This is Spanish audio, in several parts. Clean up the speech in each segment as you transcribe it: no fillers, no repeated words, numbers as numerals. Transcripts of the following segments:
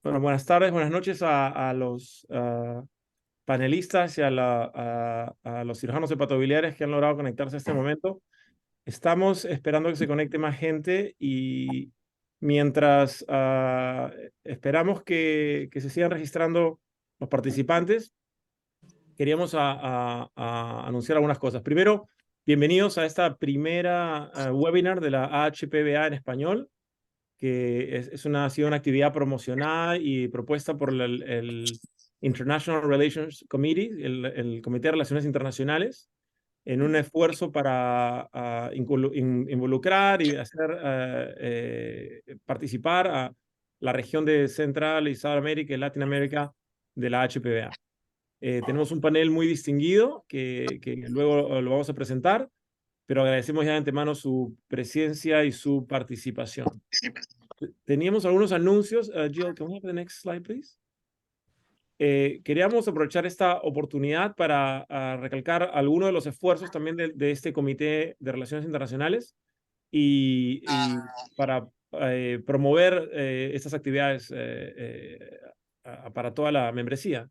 Bueno, buenas tardes, buenas noches a los panelistas y a los cirujanos hepatobiliares que han logrado conectarse a este momento. Estamos esperando que se conecte más gente y mientras esperamos que se sigan registrando los participantes, queríamos anunciar algunas cosas. Primero, bienvenidos a esta primera webinar de la AHPBA en español, que ha sido una actividad promocional y propuesta por el International Relations Committee, el Comité de Relaciones Internacionales, en un esfuerzo para involucrar y hacer participar a la región de Central y Sudamérica y Latinoamérica de la HPBA. Tenemos un panel muy distinguido que luego lo vamos a presentar, pero agradecemos ya de antemano su presencia y su participación. Teníamos algunos anuncios. Jill, can we have the next slide, please? Queríamos aprovechar esta oportunidad para recalcar algunos de los esfuerzos también de este Comité de Relaciones Internacionales y para promover estas actividades para toda la membresía.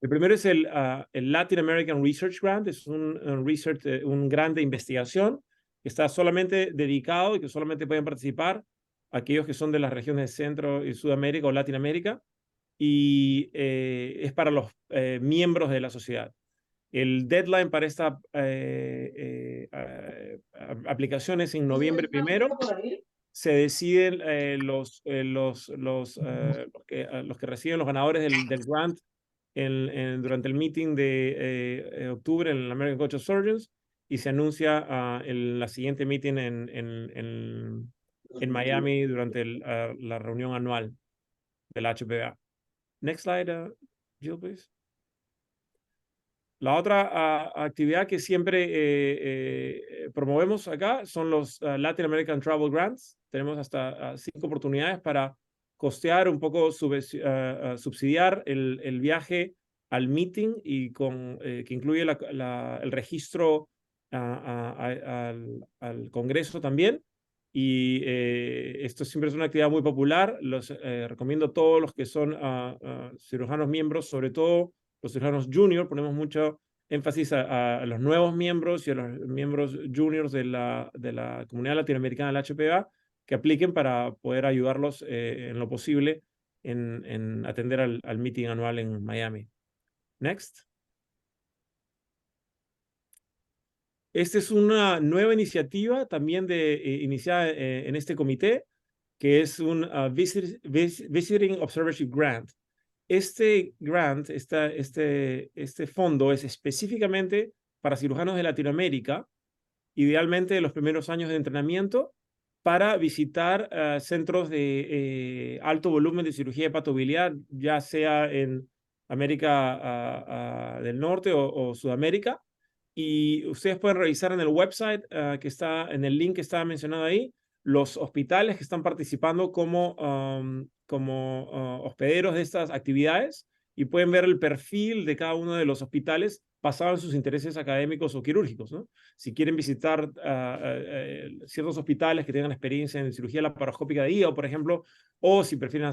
El primero es el Latin American Research Grant. Es un grant de investigación que está solamente dedicado y que solamente pueden participar aquellos que son de las regiones de Centro y Sudamérica o Latinoamérica, y es para los miembros de la sociedad. El deadline para esta aplicación es en noviembre 1. Se deciden los que reciben los ganadores del grant durante el meeting de octubre en el American College of Surgeons, y se anuncia en la siguiente meeting en Miami durante la reunión anual del HPA. Next slide, Jill, please. La otra actividad que siempre promovemos acá son los Latin American Travel Grants. Tenemos hasta 5 oportunidades para costear un poco, subsidiar el viaje al meeting, y que incluye el registro al Congreso también. Y esto siempre es una actividad muy popular. Recomiendo a todos los que son cirujanos miembros, sobre todo los cirujanos junior. Ponemos mucho énfasis a los nuevos miembros y a los miembros juniors de la comunidad latinoamericana del HPA, que apliquen para poder ayudarlos en lo posible en atender al meeting anual en Miami. Next. Esta es una nueva iniciativa también iniciada en este comité, que es un Visiting Observership Grant. Este grant, este fondo es específicamente para cirujanos de Latinoamérica, idealmente de los primeros años de entrenamiento, para visitar centros de alto volumen de cirugía hepatobiliar, ya sea en América del Norte o Sudamérica. Y ustedes pueden revisar en el website que está en el link que estaba mencionado ahí, los hospitales que están participando como hospederos de estas actividades, y pueden ver el perfil de cada uno de los hospitales basado en sus intereses académicos o quirúrgicos, ¿no? Si quieren visitar ciertos hospitales que tengan experiencia en cirugía laparoscópica de hígado, por ejemplo, o si prefieren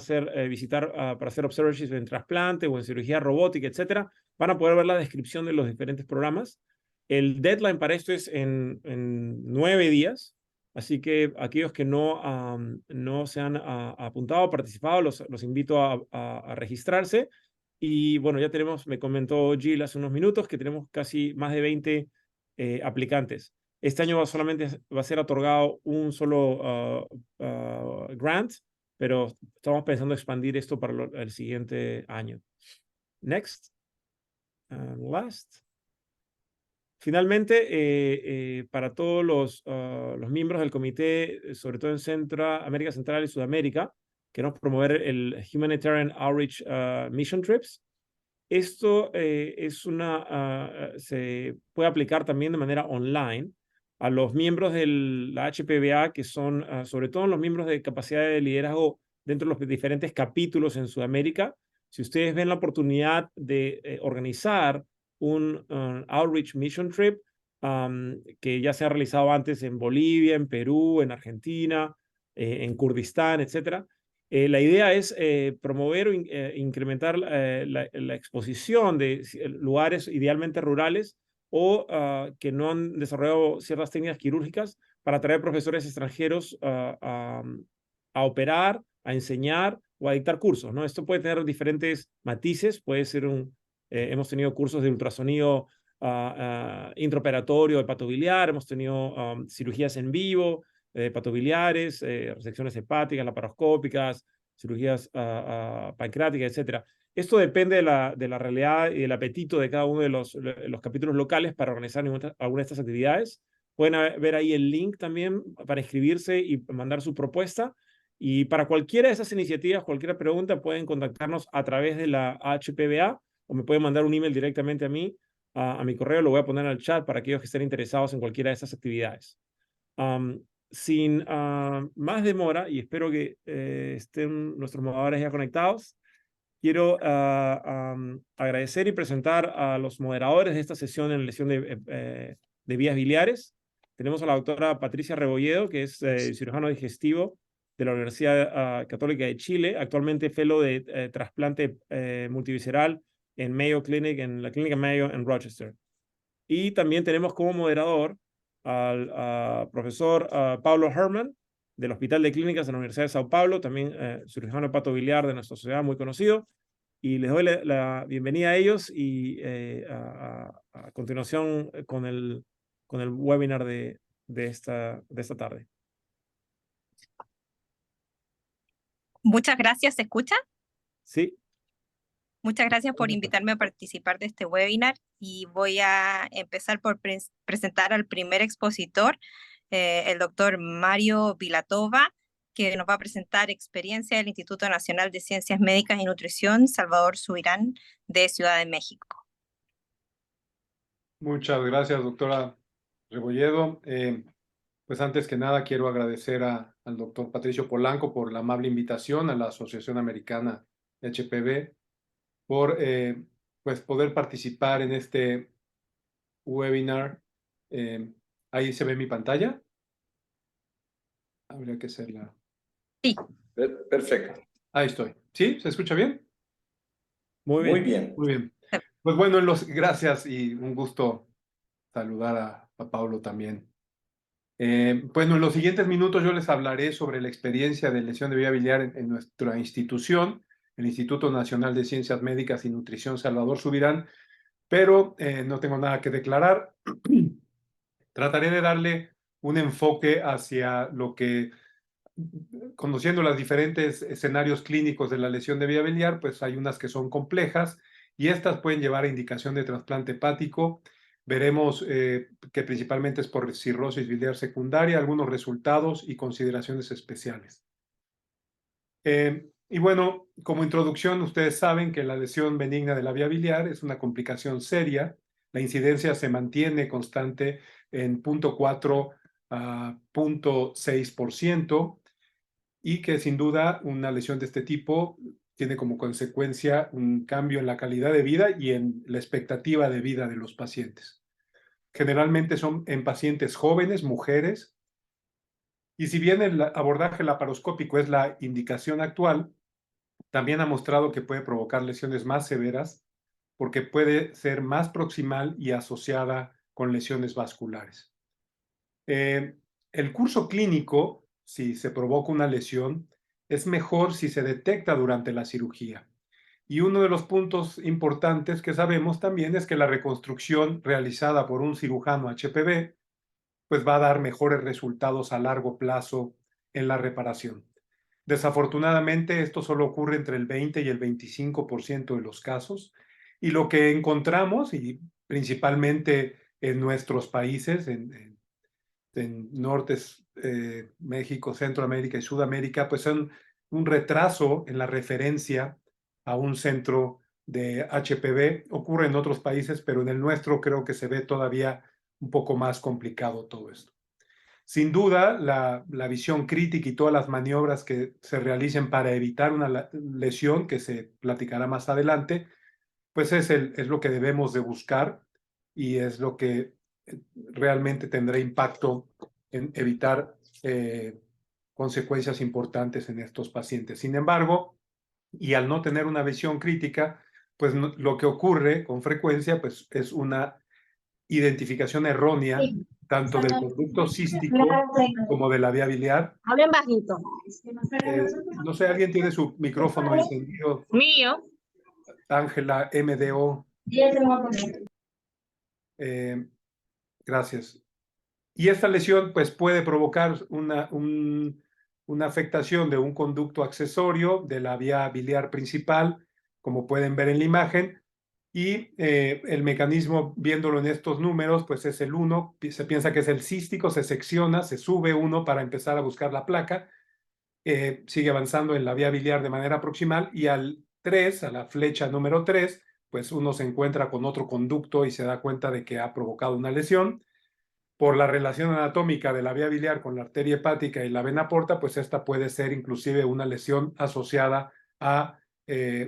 visitar para hacer observerships en trasplante o en cirugía robótica, etcétera, van a poder ver la descripción de los diferentes programas. El deadline para esto es en 9 días. Así que aquellos que no se han apuntado o participado, los invito a registrarse. Y bueno, ya tenemos, me comentó Jill hace unos minutos, que tenemos casi más de 20 aplicantes. Este año solamente va a ser otorgado un solo grant, pero estamos pensando expandir esto para el siguiente año. Next. And last. Finalmente, para todos los miembros del comité, sobre todo en América Central y Sudamérica, queremos promover el Humanitarian Outreach Mission Trips. Esto se puede aplicar también de manera online a los miembros de la HPBA, que son sobre todo los miembros de capacidad de liderazgo dentro de los diferentes capítulos en Sudamérica. Si ustedes ven la oportunidad de organizar un Outreach Mission Trip, que ya se ha realizado antes en Bolivia, en Perú, en Argentina, en Kurdistán, etcétera, La idea es promover o incrementar la exposición de lugares idealmente rurales o que no han desarrollado ciertas técnicas quirúrgicas para atraer profesores extranjeros a operar, a enseñar o a dictar cursos, ¿no? Esto puede tener diferentes matices, puede ser hemos tenido cursos de ultrasonido intraoperatorio hepatobiliar, hemos tenido cirugías en vivo, hepatobiliares, resecciones hepáticas, laparoscópicas, cirugías pancreáticas, etcétera. Esto depende de la realidad y del apetito de cada uno de los capítulos locales para organizar alguna de estas actividades. Pueden ver ahí el link también para inscribirse y mandar su propuesta. Y para cualquiera de esas iniciativas, cualquier pregunta, pueden contactarnos a través de la HPBA o me pueden mandar un email directamente a mí, a mi correo. Lo voy a poner en el chat para aquellos que estén interesados en cualquiera de estas actividades. Sin más demora, y espero que estén nuestros moderadores ya conectados, quiero agradecer y presentar a los moderadores de esta sesión en lesión de vías biliares. Tenemos a la doctora Patricia Rebolledo, que es cirujano digestivo de la Universidad Católica de Chile, actualmente fellow de trasplante multivisceral en Mayo Clinic, en la Clínica Mayo en Rochester. Y también tenemos como moderador al profesor Paulo Herman, del Hospital de Clínicas de la Universidad de Sao Paulo, también cirujano hepatobiliar de nuestra sociedad, muy conocido. Y les doy la bienvenida a ellos y a continuación con el webinar de esta tarde. Muchas gracias, ¿se escucha? Sí. Muchas gracias por invitarme a participar de este webinar y voy a empezar por presentar al primer expositor, el doctor Mario Vilatova, que nos va a presentar experiencia del Instituto Nacional de Ciencias Médicas y Nutrición Salvador Subirán de Ciudad de México. Muchas gracias, doctora Rebolledo. Pues antes que nada quiero agradecer al doctor Patricio Polanco por la amable invitación a la Asociación Americana HPV por pues poder participar en este webinar. Ahí se ve mi pantalla. Habría que hacerla. Sí. Perfecto. Ahí estoy. ¿Sí? ¿Se escucha bien? Muy bien. Muy bien. Muy bien. Pues bueno, gracias y un gusto saludar a Paulo también. Bueno, en los siguientes minutos yo les hablaré sobre la experiencia de lesión de vía biliar en nuestra institución, el Instituto Nacional de Ciencias Médicas y Nutrición Salvador Subirán, pero no tengo nada que declarar. Trataré de darle un enfoque hacia lo que, conociendo los diferentes escenarios clínicos de la lesión de vía biliar, pues hay unas que son complejas y estas pueden llevar a indicación de trasplante hepático. Veremos que principalmente es por cirrosis biliar secundaria, algunos resultados y consideraciones especiales. Y bueno, como introducción, ustedes saben que la lesión benigna de la vía biliar es una complicación seria. La incidencia se mantiene constante en 0.4 a 0.6% y que sin duda una lesión de este tipo tiene como consecuencia un cambio en la calidad de vida y en la expectativa de vida de los pacientes. Generalmente son en pacientes jóvenes, mujeres, y si bien el abordaje laparoscópico es la indicación actual, también ha mostrado que puede provocar lesiones más severas porque puede ser más proximal y asociada con lesiones vasculares. El curso clínico, si se provoca una lesión, es mejor si se detecta durante la cirugía. Y uno de los puntos importantes que sabemos también es que la reconstrucción realizada por un cirujano HPV pues va a dar mejores resultados a largo plazo en la reparación. Desafortunadamente, esto solo ocurre entre el 20 y el 25% de los casos, y lo que encontramos, y principalmente en nuestros países, en Nortes, México, Centroamérica y Sudamérica, pues son un retraso en la referencia a un centro de HPV. Ocurre en otros países, pero en el nuestro creo que se ve todavía un poco más complicado todo esto. Sin duda, la visión crítica y todas las maniobras que se realicen para evitar una lesión, que se platicará más adelante, pues es lo que debemos de buscar y es lo que realmente tendrá impacto en evitar consecuencias importantes en estos pacientes. Sin embargo, y al no tener una visión crítica, pues lo que ocurre con frecuencia pues, es una identificación errónea tanto del conducto cístico como de la vía biliar. Hablen bajito. No sé, ¿alguien tiene su micrófono encendido? Mío. Ángela, MDO. Gracias. Y esta lesión pues, puede provocar una afectación de un conducto accesorio de la vía biliar principal, como pueden ver en la imagen, y el mecanismo, viéndolo en estos números, pues es el 1, se piensa que es el cístico, se secciona, se sube 1 para empezar a buscar la placa, sigue avanzando en la vía biliar de manera proximal, y al 3, a la flecha número 3, pues uno se encuentra con otro conducto y se da cuenta de que ha provocado una lesión. Por la relación anatómica de la vía biliar con la arteria hepática y la vena porta, pues esta puede ser inclusive una lesión asociada a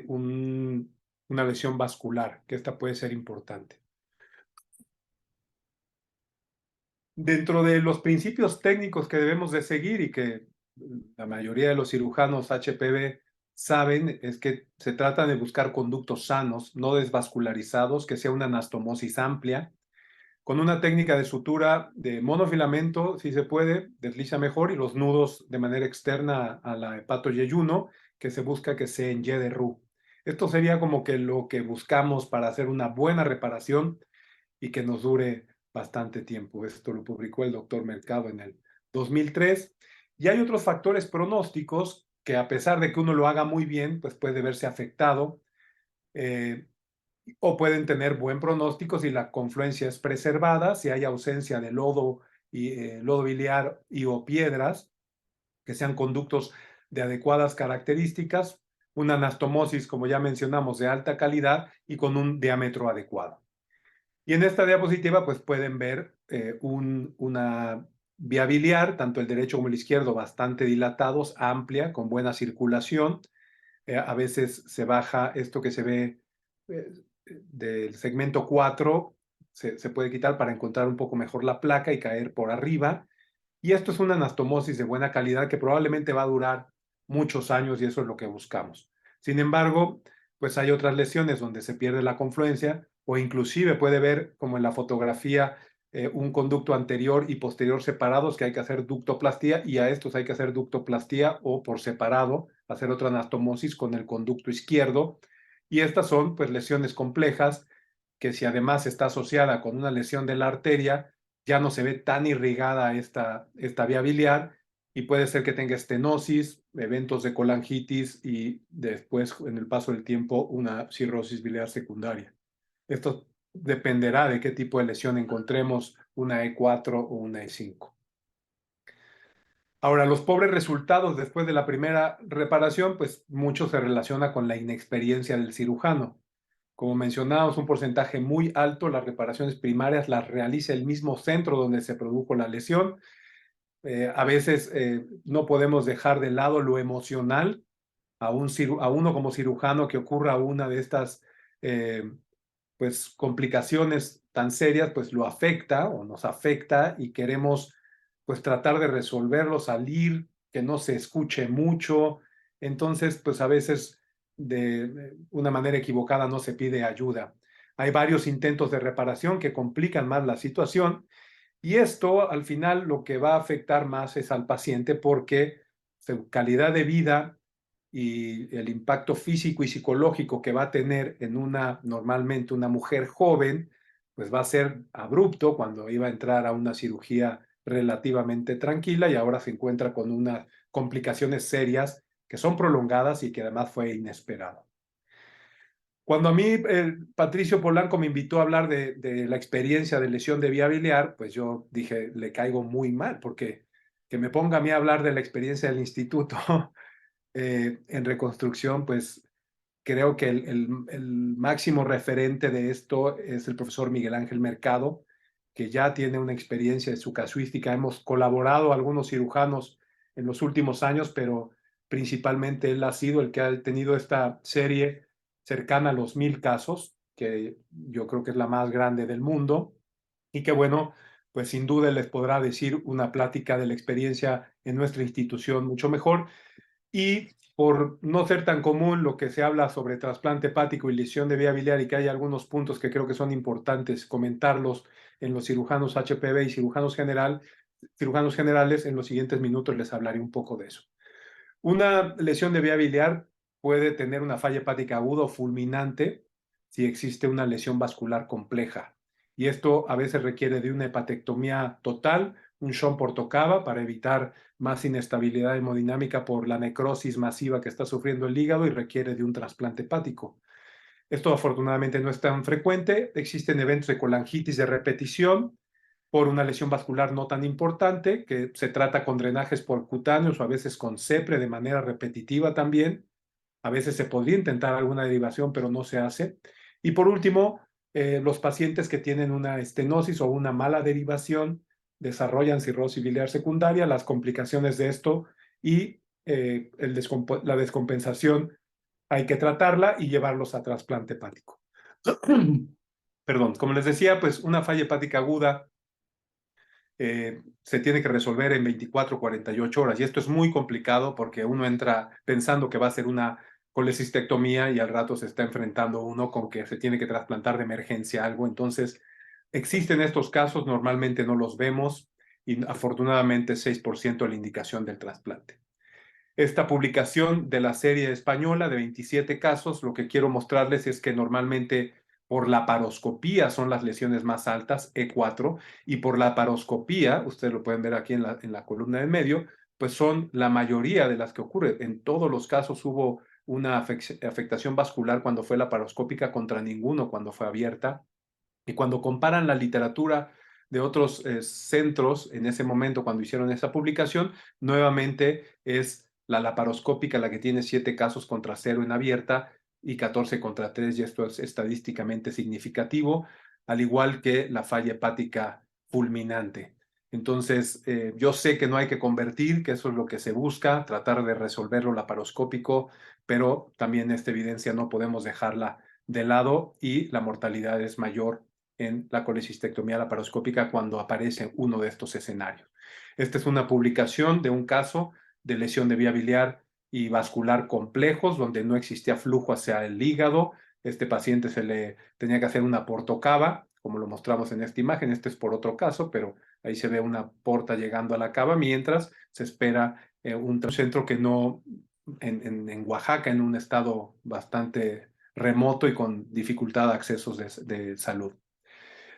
una lesión vascular, que esta puede ser importante. Dentro de los principios técnicos que debemos de seguir y que la mayoría de los cirujanos HPV saben, es que se trata de buscar conductos sanos, no desvascularizados, que sea una anastomosis amplia, con una técnica de sutura de monofilamento, si se puede, desliza mejor, y los nudos de manera externa a la hepatoyeyuno, que se busca que sea en Y de Roux. Esto sería como que lo que buscamos para hacer una buena reparación y que nos dure bastante tiempo. Esto lo publicó el doctor Mercado en el 2003. Y hay otros factores pronósticos que, a pesar de que uno lo haga muy bien, pues puede verse afectado, o pueden tener buen pronóstico si la confluencia es preservada, si hay ausencia de lodo, lodo biliar o piedras, que sean conductos de adecuadas características, una anastomosis, como ya mencionamos, de alta calidad y con un diámetro adecuado. Y en esta diapositiva pues pueden ver una vía biliar, tanto el derecho como el izquierdo, bastante dilatados, amplia, con buena circulación. A veces se baja esto que se ve del segmento 4, se puede quitar para encontrar un poco mejor la placa y caer por arriba. Y esto es una anastomosis de buena calidad que probablemente va a durar muchos años y eso es lo que buscamos. Sin embargo, pues hay otras lesiones donde se pierde la confluencia o inclusive puede ver, como en la fotografía, un conducto anterior y posterior separados que hay que hacer ductoplastía, y a estos hay que hacer ductoplastía o por separado hacer otra anastomosis con el conducto izquierdo. Y estas son pues lesiones complejas que, si además está asociada con una lesión de la arteria, ya no se ve tan irrigada esta vía biliar y puede ser que tenga estenosis, eventos de colangitis y después, en el paso del tiempo, una cirrosis biliar secundaria. Esto dependerá de qué tipo de lesión encontremos, una E4 o una E5. Ahora, los pobres resultados después de la primera reparación, pues mucho se relaciona con la inexperiencia del cirujano. Como mencionamos, un porcentaje muy alto, las reparaciones primarias las realiza el mismo centro donde se produjo la lesión. A veces no podemos dejar de lado lo emocional a uno como cirujano que ocurra una de estas pues, complicaciones tan serias, pues lo afecta o nos afecta y queremos pues tratar de resolverlo, salir, que no se escuche mucho. Entonces, pues a veces de una manera equivocada no se pide ayuda. Hay varios intentos de reparación que complican más la situación y esto al final lo que va a afectar más es al paciente porque su calidad de vida y el impacto físico y psicológico que va a tener en normalmente una mujer joven, pues va a ser abrupto cuando iba a entrar a una cirugía relativamente tranquila y ahora se encuentra con unas complicaciones serias que son prolongadas y que además fue inesperado. Cuando a mí Patricio Polanco me invitó a hablar de la experiencia de lesión de vía biliar, pues yo dije, le caigo muy mal, porque que me ponga a mí a hablar de la experiencia del instituto en reconstrucción, pues creo que el máximo referente de esto es el profesor Miguel Ángel Mercado, que ya tiene una experiencia de su casuística. Hemos colaborado algunos cirujanos en los últimos años, pero principalmente él ha sido el que ha tenido esta serie cercana a los 1000 casos, que yo creo que es la más grande del mundo, y que bueno, pues sin duda les podrá decir una plática de la experiencia en nuestra institución mucho mejor. Y por no ser tan común lo que se habla sobre trasplante hepático y lesión de vía biliar, y que hay algunos puntos que creo que son importantes comentarlos en los cirujanos HPV y cirujanos generales, en los siguientes minutos les hablaré un poco de eso. Una lesión de vía biliar puede tener una falla hepática aguda o fulminante si existe una lesión vascular compleja. Y esto a veces requiere de una hepatectomía total, un shunt por tocaba para evitar más inestabilidad hemodinámica por la necrosis masiva que está sufriendo el hígado, y requiere de un trasplante hepático. Esto afortunadamente no es tan frecuente. Existen eventos de colangitis de repetición por una lesión vascular no tan importante, que se trata con drenajes percutáneos o a veces con CEPRE de manera repetitiva también. A veces se podría intentar alguna derivación, pero no se hace. Y por último, los pacientes que tienen una estenosis o una mala derivación desarrollan cirrosis biliar secundaria, las complicaciones de esto y la descompensación hay que tratarla y llevarlos a trasplante hepático. Perdón, como les decía, pues una falla hepática aguda se tiene que resolver en 24 o 48 horas. Y esto es muy complicado porque uno entra pensando que va a ser una colecistectomía y al rato se está enfrentando uno con que se tiene que trasplantar de emergencia algo. Entonces, existen estos casos, normalmente no los vemos y afortunadamente 6% de la indicación del trasplante. Esta publicación de la serie española de 27 casos, lo que quiero mostrarles es que normalmente por la laparoscopía son las lesiones más altas, E4, y por la laparoscopía, ustedes lo pueden ver aquí en la columna del medio, pues son la mayoría de las que ocurren. En todos los casos hubo una afectación vascular cuando fue laparoscópica, contra ninguno cuando fue abierta. Y cuando comparan la literatura de otros centros en ese momento cuando hicieron esa publicación, nuevamente es la laparoscópica la que tiene 7 casos contra 0 en abierta y 14 contra 3, y esto es estadísticamente significativo, al igual que la falla hepática fulminante. Entonces, yo sé que no hay que convertir, que eso es lo que se busca, tratar de resolverlo laparoscópico, pero también esta evidencia no podemos dejarla de lado y la mortalidad es mayor en la colecistectomía laparoscópica cuando aparece uno de estos escenarios. Esta es una publicación de un caso de lesión de vía biliar y vascular complejos, donde no existía flujo hacia el hígado. Este paciente se le tenía que hacer una portocava, como lo mostramos en esta imagen. Este es por otro caso, pero ahí se ve una porta llegando a la cava mientras se espera un centro que no, en Oaxaca, en un estado bastante remoto y con dificultad de accesos de salud.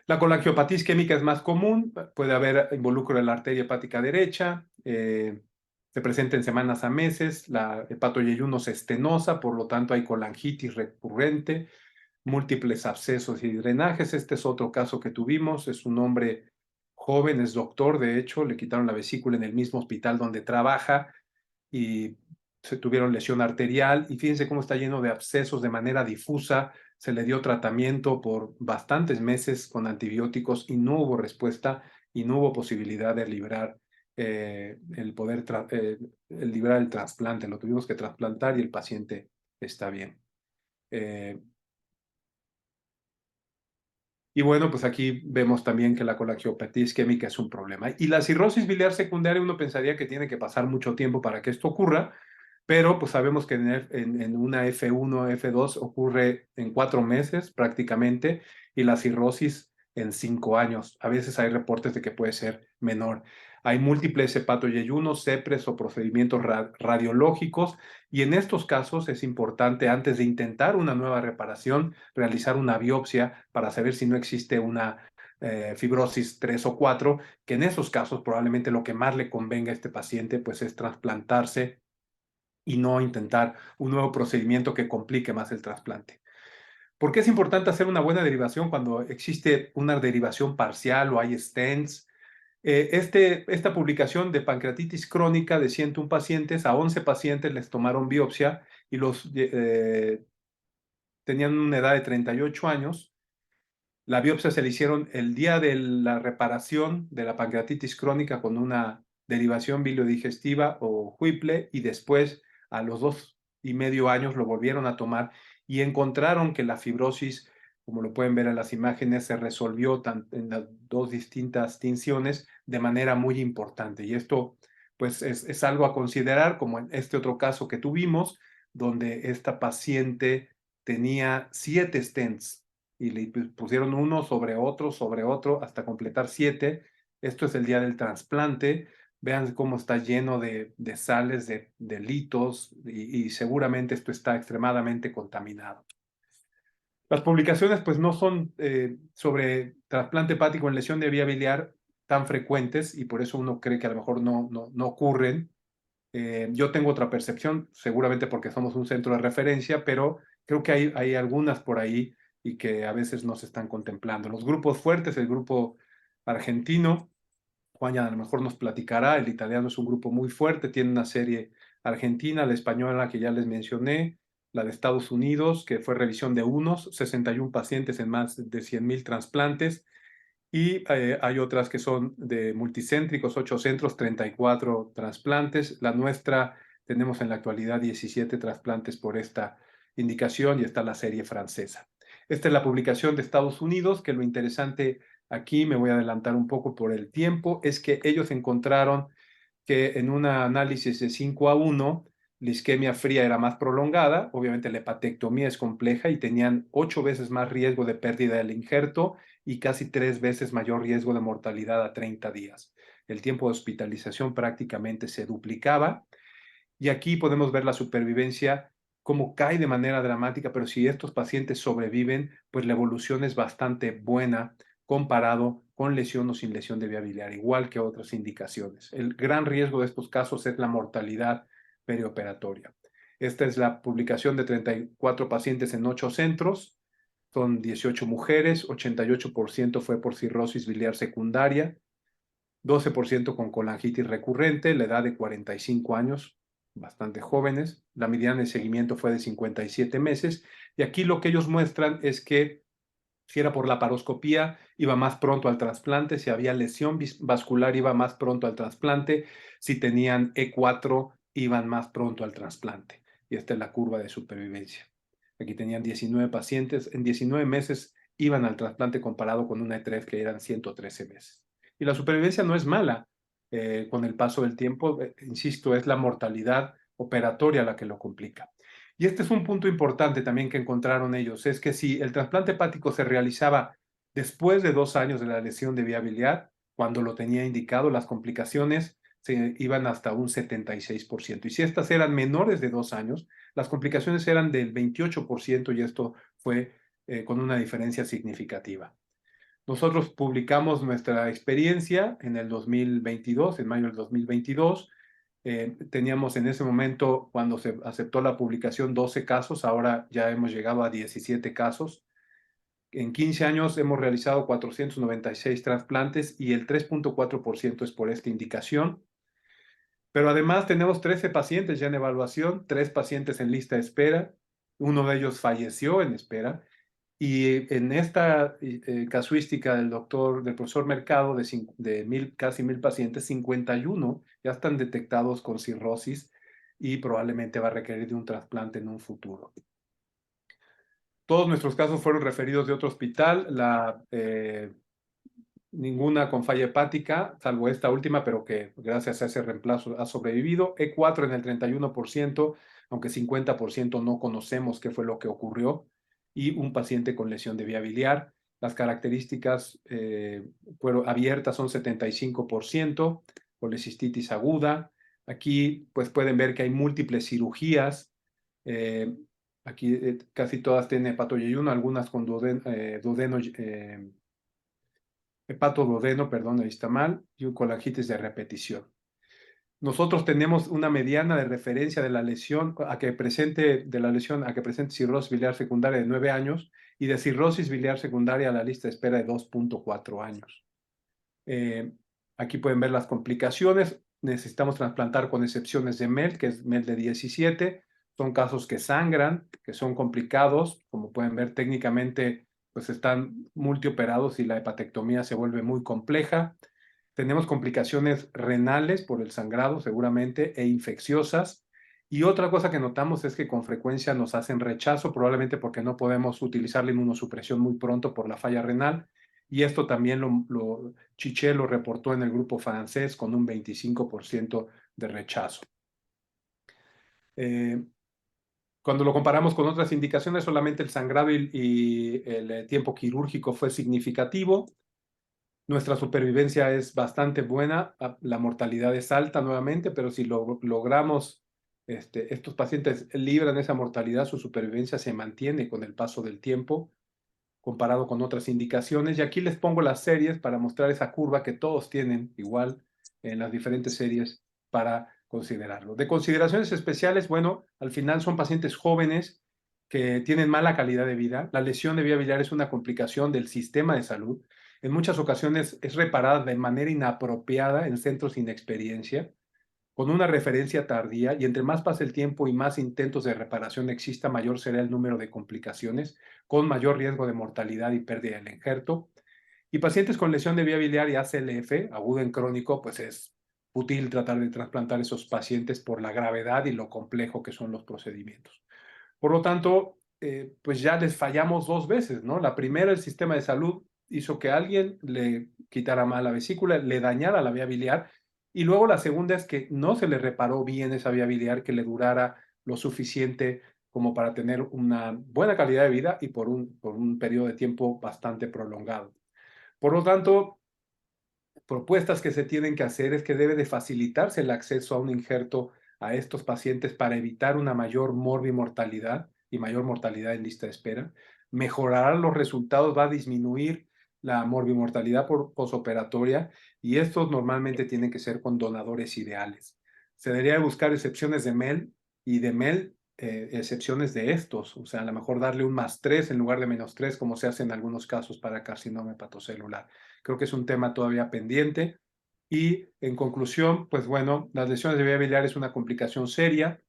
La colangiopatía isquémica es más común, puede haber involucro de la arteria hepática derecha, se presenta en semanas a meses, la hepatoyeyunos estenosa, por lo tanto hay colangitis recurrente, múltiples abscesos y drenajes. Este es otro caso que tuvimos, es un hombre joven, es doctor, de hecho, le quitaron la vesícula en el mismo hospital donde trabaja y se tuvieron lesión arterial, y fíjense cómo está lleno de abscesos de manera difusa. Se le dio tratamiento por bastantes meses con antibióticos y no hubo respuesta y no hubo posibilidad de librar librar el trasplante. Lo tuvimos que trasplantar y el paciente está bien. Y bueno, pues aquí vemos también que la colangiopatía isquémica es un problema. Y la cirrosis biliar secundaria, uno pensaría que tiene que pasar mucho tiempo para que esto ocurra, pero pues sabemos que en una F1, F2 ocurre en 4 meses prácticamente, y la cirrosis en 5 años. A veces hay reportes de que puede ser menor. Hay múltiples hepatoyeyunos, CEPRES o procedimientos radiológicos, y en estos casos es importante, antes de intentar una nueva reparación, realizar una biopsia para saber si no existe una fibrosis 3 o 4, que en esos casos probablemente lo que más le convenga a este paciente pues es trasplantarse y no intentar un nuevo procedimiento que complique más el trasplante. ¿Por qué es importante hacer una buena derivación cuando existe una derivación parcial o hay stents? Esta publicación de pancreatitis crónica de 101 pacientes, a 11 pacientes les tomaron biopsia y tenían una edad de 38 años. La biopsia se le hicieron el día de la reparación de la pancreatitis crónica con una derivación biliodigestiva o Whipple, y después a los 2,5 años lo volvieron a tomar y encontraron que la fibrosis, como lo pueden ver en las imágenes, se resolvió en las 2 distintas tinciones de manera muy importante. Y esto pues es algo a considerar, como en este otro caso que tuvimos, donde esta paciente tenía 7 stents y le pusieron uno sobre otro, hasta completar 7. Esto es el día del trasplante. Vean cómo está lleno de sales, de litos, y seguramente esto está extremadamente contaminado. Las publicaciones pues no son sobre trasplante hepático en lesión de vía biliar tan frecuentes, y por eso uno cree que a lo mejor no ocurren. Yo tengo otra percepción, seguramente porque somos un centro de referencia, pero creo que hay algunas por ahí y que a veces no se están contemplando. Los grupos fuertes, el grupo argentino, Juan ya a lo mejor nos platicará, el italiano es un grupo muy fuerte, tiene una serie argentina, la española que ya les mencioné, la de Estados Unidos, que fue revisión de unos, 61 pacientes en más de 100,000 trasplantes, y hay otras que son de multicéntricos, 8 centros, 34 trasplantes. La nuestra tenemos en la actualidad 17 trasplantes por esta indicación, y está la serie francesa. Esta es la publicación de Estados Unidos, que lo interesante aquí, me voy a adelantar un poco por el tiempo, es que ellos encontraron que en un análisis de 5:1, la isquemia fría era más prolongada, obviamente la hepatectomía es compleja, y tenían 8 veces más riesgo de pérdida del injerto y casi 3 veces mayor riesgo de mortalidad a 30 días. El tiempo de hospitalización prácticamente se duplicaba, y aquí podemos ver la supervivencia, cómo cae de manera dramática, pero si estos pacientes sobreviven, pues la evolución es bastante buena comparado con lesión o sin lesión de vía biliar, igual que otras indicaciones. El gran riesgo de estos casos es la mortalidad perioperatoria. Esta es la publicación de 34 pacientes en 8 centros, son 18 mujeres, 88% fue por cirrosis biliar secundaria, 12% con colangitis recurrente, la edad de 45 años, bastante jóvenes. La mediana de seguimiento fue de 57 meses. Y aquí lo que ellos muestran es que si era por la paroscopía, iba más pronto al trasplante; si había lesión vascular, iba más pronto al trasplante; si tenían E4, iban más pronto al trasplante. Y esta es la curva de supervivencia. Aquí tenían 19 pacientes, en 19 meses iban al trasplante, comparado con una E3 que eran 113 meses. Y la supervivencia no es mala con el paso del tiempo, insisto, es la mortalidad operatoria la que lo complica. Y este es un punto importante también que encontraron ellos, es que si el trasplante hepático se realizaba después de 2 años de la lesión de vía biliar, cuando lo tenía indicado, las complicaciones se iban hasta un 76%. Y si estas eran menores de 2 años, las complicaciones eran del 28%, y esto fue con una diferencia significativa. Nosotros publicamos nuestra experiencia en el 2022, en mayo del 2022. Teníamos en ese momento, cuando se aceptó la publicación, 12 casos, ahora ya hemos llegado a 17 casos. En 15 años hemos realizado 496 trasplantes, y el 3.4% es por esta indicación. Pero además tenemos 13 pacientes ya en evaluación, 3 pacientes en lista de espera, uno de ellos falleció en espera. Y en esta casuística del profesor Mercado, de casi 1,000 pacientes, 51 ya están detectados con cirrosis, y probablemente va a requerir de un trasplante en un futuro. Todos nuestros casos fueron referidos de otro hospital, ninguna con falla hepática, salvo esta última, pero que gracias a ese reemplazo ha sobrevivido. E4 en el 31%, aunque 50% no conocemos qué fue lo que ocurrió, y un paciente con lesión de vía biliar. Las características abiertas son 75%, colecistitis aguda. Aquí pues pueden ver que hay múltiples cirugías. Aquí casi todas tienen hepatoyeyuno, algunas con hepatoduodeno, perdón, ahí está mal, y un colangitis de repetición. Nosotros tenemos una mediana de referencia de la lesión a que presente cirrosis biliar secundaria de 9 años, y de cirrosis biliar secundaria a la lista de espera de 2.4 años. Aquí pueden ver las complicaciones. Necesitamos trasplantar con excepciones de MELD, que es MELD de 17. Son casos que sangran, que son complicados. Como pueden ver, técnicamente pues están multioperados y la hepatectomía se vuelve muy compleja. Tenemos complicaciones renales por el sangrado seguramente, e infecciosas. Y otra cosa que notamos es que con frecuencia nos hacen rechazo, probablemente porque no podemos utilizar la inmunosupresión muy pronto por la falla renal. Y esto también Chiché lo reportó en el grupo francés, con un 25% de rechazo. Cuando lo comparamos con otras indicaciones, solamente el sangrado y el tiempo quirúrgico fue significativo. Nuestra supervivencia es bastante buena, la mortalidad es alta nuevamente, pero si logramos, estos pacientes libran esa mortalidad, su supervivencia se mantiene con el paso del tiempo comparado con otras indicaciones. Y aquí les pongo las series para mostrar esa curva que todos tienen igual en las diferentes series para considerarlo. De consideraciones especiales, bueno, al final son pacientes jóvenes que tienen mala calidad de vida. La lesión de vía biliar es una complicación del sistema de salud. En muchas ocasiones es reparada de manera inapropiada en centros sin experiencia, con una referencia tardía, y entre más pase el tiempo y más intentos de reparación exista, mayor será el número de complicaciones, con mayor riesgo de mortalidad y pérdida del injerto. Y pacientes con lesión de vía biliar y ACLF, agudo en crónico, pues es útil tratar de trasplantar esos pacientes por la gravedad y lo complejo que son los procedimientos. Por lo tanto, pues ya les fallamos 2 veces, ¿no? La primera, el sistema de salud hizo que alguien le quitara mal la vesícula, le dañara la vía biliar, y luego la segunda es que no se le reparó bien esa vía biliar, que le durara lo suficiente como para tener una buena calidad de vida y por un periodo de tiempo bastante prolongado. Por lo tanto, propuestas que se tienen que hacer es que debe de facilitarse el acceso a un injerto a estos pacientes para evitar una mayor morbimortalidad y mayor mortalidad en lista de espera. Mejorar los resultados, va a disminuir la morbimortalidad posoperatoria, y estos normalmente tienen que ser con donadores ideales. Se debería buscar excepciones de MEL y de MEL excepciones de estos, o sea, a lo mejor darle un +3 en lugar de -3, como se hace en algunos casos para carcinoma hepatocelular. Creo que es un tema todavía pendiente. Y en conclusión, pues bueno, las lesiones de vía biliar es una complicación seria.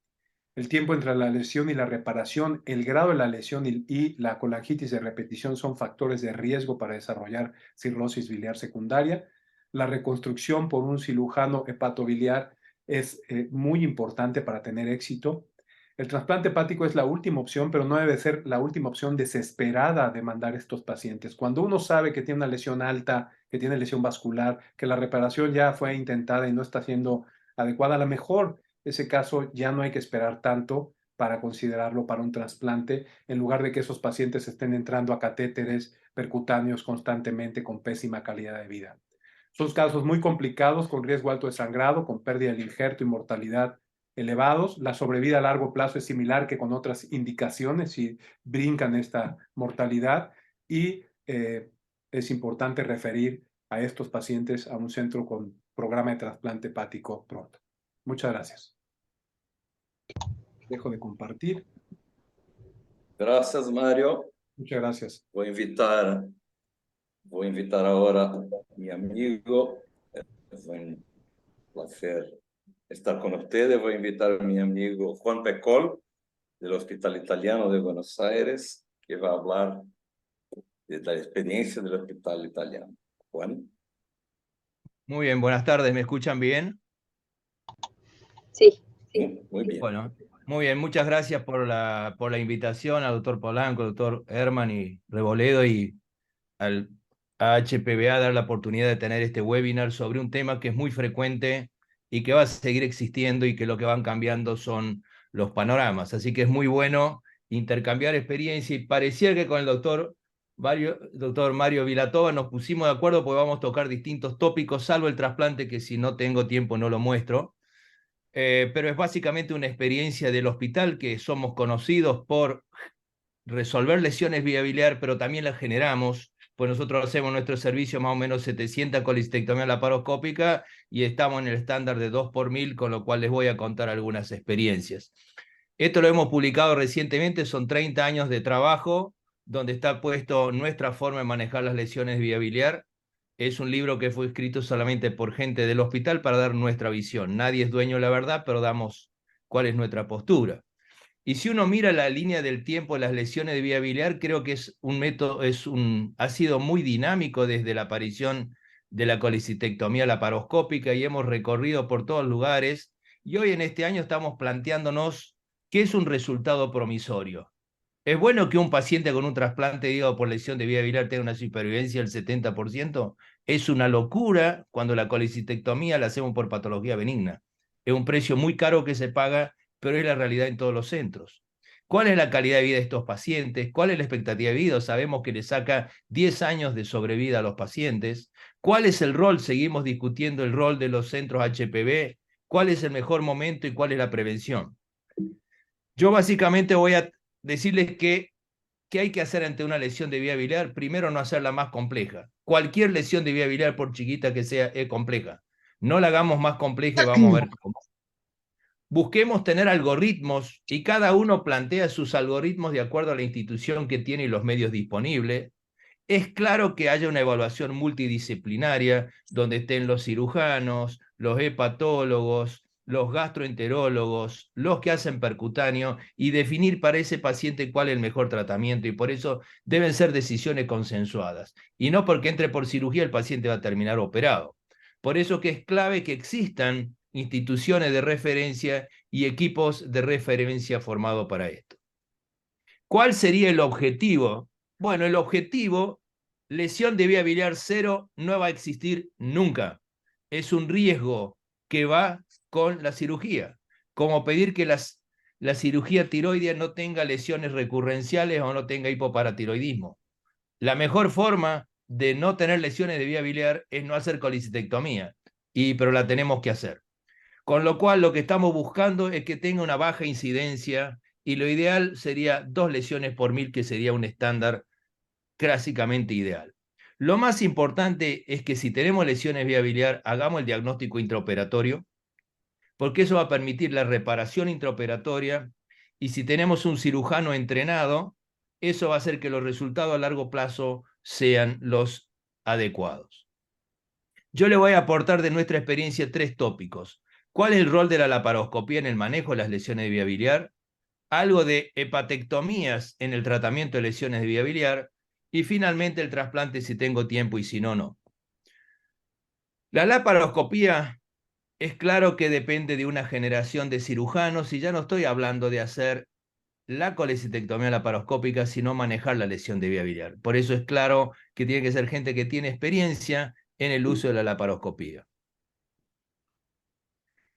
El tiempo entre la lesión y la reparación, el grado de la lesión y la colangitis de repetición son factores de riesgo para desarrollar cirrosis biliar secundaria. La reconstrucción por un cirujano hepatobiliar es muy importante para tener éxito. El trasplante hepático es la última opción, pero no debe ser la última opción desesperada de mandar estos pacientes. Cuando uno sabe que tiene una lesión alta, que tiene lesión vascular, que la reparación ya fue intentada y no está siendo adecuada, a lo mejor ese caso ya no hay que esperar tanto para considerarlo para un trasplante, en lugar de que esos pacientes estén entrando a catéteres percutáneos constantemente con pésima calidad de vida. Son casos muy complicados, con riesgo alto de sangrado, con pérdida del injerto y mortalidad elevados. La sobrevida a largo plazo es similar que con otras indicaciones y brincan esta mortalidad, y es importante referir a estos pacientes a un centro con programa de trasplante hepático pronto. Muchas gracias. Dejo de compartir. Gracias, Mario. Muchas gracias. Voy a invitar ahora a mi amigo. Es un placer estar con ustedes. Voy a invitar a mi amigo Juan Pecol, del Hospital Italiano de Buenos Aires, que va a hablar de la experiencia del Hospital Italiano. Juan. Muy bien, buenas tardes, ¿me escuchan bien? Sí. Muy bien. Bueno, muy bien, muchas gracias por la invitación al doctor Polanco, al doctor Herman y Reboledo, y al HPBA dar la oportunidad de tener este webinar sobre un tema que es muy frecuente y que va a seguir existiendo, y que lo que van cambiando son los panoramas. Así que es muy bueno intercambiar experiencia, y parecía que con el doctor Mario Vilatova nos pusimos de acuerdo, porque vamos a tocar distintos tópicos, salvo el trasplante, que si no tengo tiempo no lo muestro. Pero es básicamente una experiencia del hospital, que somos conocidos por resolver lesiones vía biliar, pero también las generamos, pues nosotros hacemos nuestro servicio más o menos 700 colecistectomías laparoscópica, y estamos en el estándar de 2 por 1000, con lo cual les voy a contar algunas experiencias. Esto lo hemos publicado recientemente, son 30 años de trabajo, donde está puesto nuestra forma de manejar las lesiones vía biliar. Es un libro que fue escrito solamente por gente del hospital para dar nuestra visión. Nadie es dueño de la verdad, pero damos cuál es nuestra postura. Y si uno mira la línea del tiempo de las lesiones de vía biliar, creo que es un método, ha sido muy dinámico desde la aparición de la colecistectomía laparoscópica, y hemos recorrido por todos lugares, y hoy en este año estamos planteándonos qué es un resultado promisorio. ¿Es bueno que un paciente con un trasplante de hígado por lesión de vía biliar tenga una supervivencia del 70%? Es una locura cuando la colecistectomía la hacemos por patología benigna. Es un precio muy caro que se paga, pero es la realidad en todos los centros. ¿Cuál es la calidad de vida de estos pacientes? ¿Cuál es la expectativa de vida? Sabemos que le saca 10 años de sobrevida a los pacientes. ¿Cuál es el rol? Seguimos discutiendo el rol de los centros HPV. ¿Cuál es el mejor momento y cuál es la prevención? Yo básicamente voy a decirles ¿qué hay que hacer ante una lesión de vía biliar? Primero, no hacerla más compleja. Cualquier lesión de vía biliar, por chiquita que sea, es compleja. No la hagamos más compleja y vamos a ver cómo. Busquemos tener algoritmos y cada uno plantea sus algoritmos de acuerdo a la institución que tiene y los medios disponibles. Es claro que haya una evaluación multidisciplinaria donde estén los cirujanos, los hepatólogos, los gastroenterólogos, los que hacen percutáneo y definir para ese paciente cuál es el mejor tratamiento, y por eso deben ser decisiones consensuadas y no porque entre por cirugía el paciente va a terminar operado. Por eso que es clave que existan instituciones de referencia y equipos de referencia formados para esto. ¿Cuál sería el objetivo? Bueno, el objetivo, lesión de vía biliar cero, no va a existir nunca. Es un riesgo que va con la cirugía, como pedir que la cirugía tiroidea no tenga lesiones recurrenciales o no tenga hipoparatiroidismo. La mejor forma de no tener lesiones de vía biliar es no hacer colicistectomía, pero la tenemos que hacer. Con lo cual, lo que estamos buscando es que tenga una baja incidencia y lo ideal sería 2 lesiones por 1000, que sería un estándar clásicamente ideal. Lo más importante es que si tenemos lesiones vía biliar, hagamos el diagnóstico intraoperatorio, porque eso va a permitir la reparación intraoperatoria, y si tenemos un cirujano entrenado, eso va a hacer que los resultados a largo plazo sean los adecuados. Yo le voy a aportar de nuestra experiencia 3 tópicos. ¿Cuál es el rol de la laparoscopía en el manejo de las lesiones de vía biliar? Algo de hepatectomías en el tratamiento de lesiones de vía biliar, y finalmente el trasplante si tengo tiempo y si no, no. La laparoscopía es claro que depende de una generación de cirujanos, y ya no estoy hablando de hacer la colecistectomía laparoscópica, sino manejar la lesión de vía biliar. Por eso es claro que tiene que ser gente que tiene experiencia en el uso de la laparoscopía.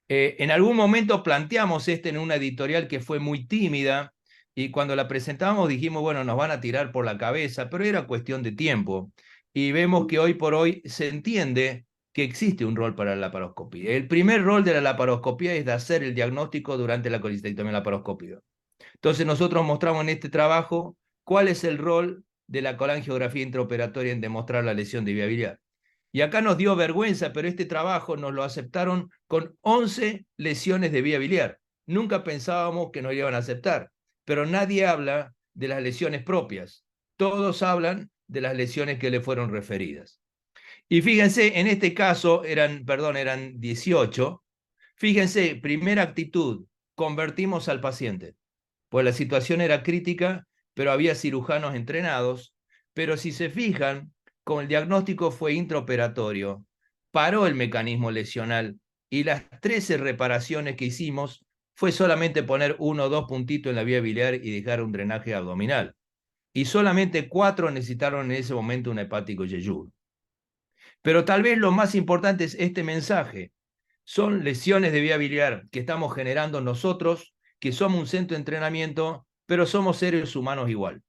En algún momento planteamos en una editorial que fue muy tímida, y cuando la presentamos dijimos, bueno, nos van a tirar por la cabeza, pero era cuestión de tiempo. Y vemos que hoy por hoy se entiende que existe un rol para la laparoscopía. El primer rol de la laparoscopía es de hacer el diagnóstico durante la colecistectomía laparoscópica. Entonces nosotros mostramos en este trabajo cuál es el rol de la colangiografía intraoperatoria en demostrar la lesión de vía biliar. Y acá nos dio vergüenza, pero este trabajo nos lo aceptaron con 11 lesiones de vía biliar. Nunca pensábamos que nos iban a aceptar, pero nadie habla de las lesiones propias. Todos hablan de las lesiones que le fueron referidas. Y fíjense, en este caso eran 18. Fíjense, primera actitud, convertimos al paciente. Pues la situación era crítica, pero había cirujanos entrenados. Pero si se fijan, como el diagnóstico fue intraoperatorio, paró el mecanismo lesional, y las 13 reparaciones que hicimos fue solamente poner 1 o 2 puntitos en la vía biliar y dejar un drenaje abdominal. Y solamente 4 necesitaron en ese momento un hepático yeyuno. Pero tal vez lo más importante es este mensaje. Son lesiones de vía biliar que estamos generando nosotros, que somos un centro de entrenamiento, pero somos seres humanos igual.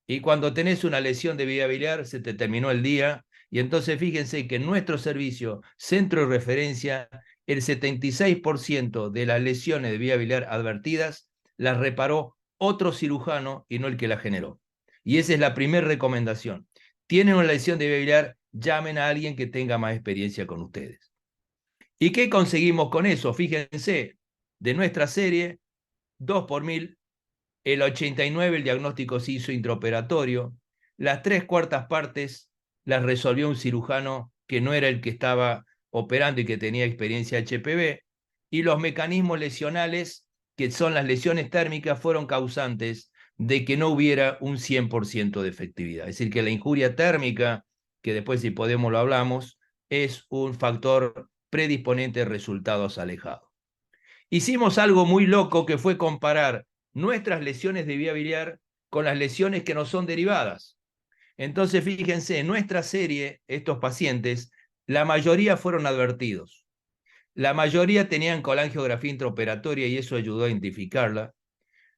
Y cuando tenés una lesión de vía biliar, se te terminó el día. Y entonces fíjense que en nuestro servicio, centro de referencia, el 76% de las lesiones de vía biliar advertidas las reparó otro cirujano y no el que la generó. Y esa es la primera recomendación. Tienen una lesión de vía biliar, llamen a alguien que tenga más experiencia con ustedes. ¿Y qué conseguimos con eso? Fíjense, de nuestra serie, 2 por 1000, el 89 el diagnóstico se hizo intraoperatorio, las 3/4 partes las resolvió un cirujano que no era el que estaba operando y que tenía experiencia HPV, y los mecanismos lesionales, que son las lesiones térmicas, fueron causantes de que no hubiera un 100% de efectividad. Es decir, que la injuria térmica, que después si podemos lo hablamos, es un factor predisponente de resultados alejados. Hicimos algo muy loco, que fue comparar nuestras lesiones de vía biliar con las lesiones que no son derivadas. Entonces, fíjense, en nuestra serie, estos pacientes, la mayoría fueron advertidos. La mayoría tenían colangiografía intraoperatoria y eso ayudó a identificarla.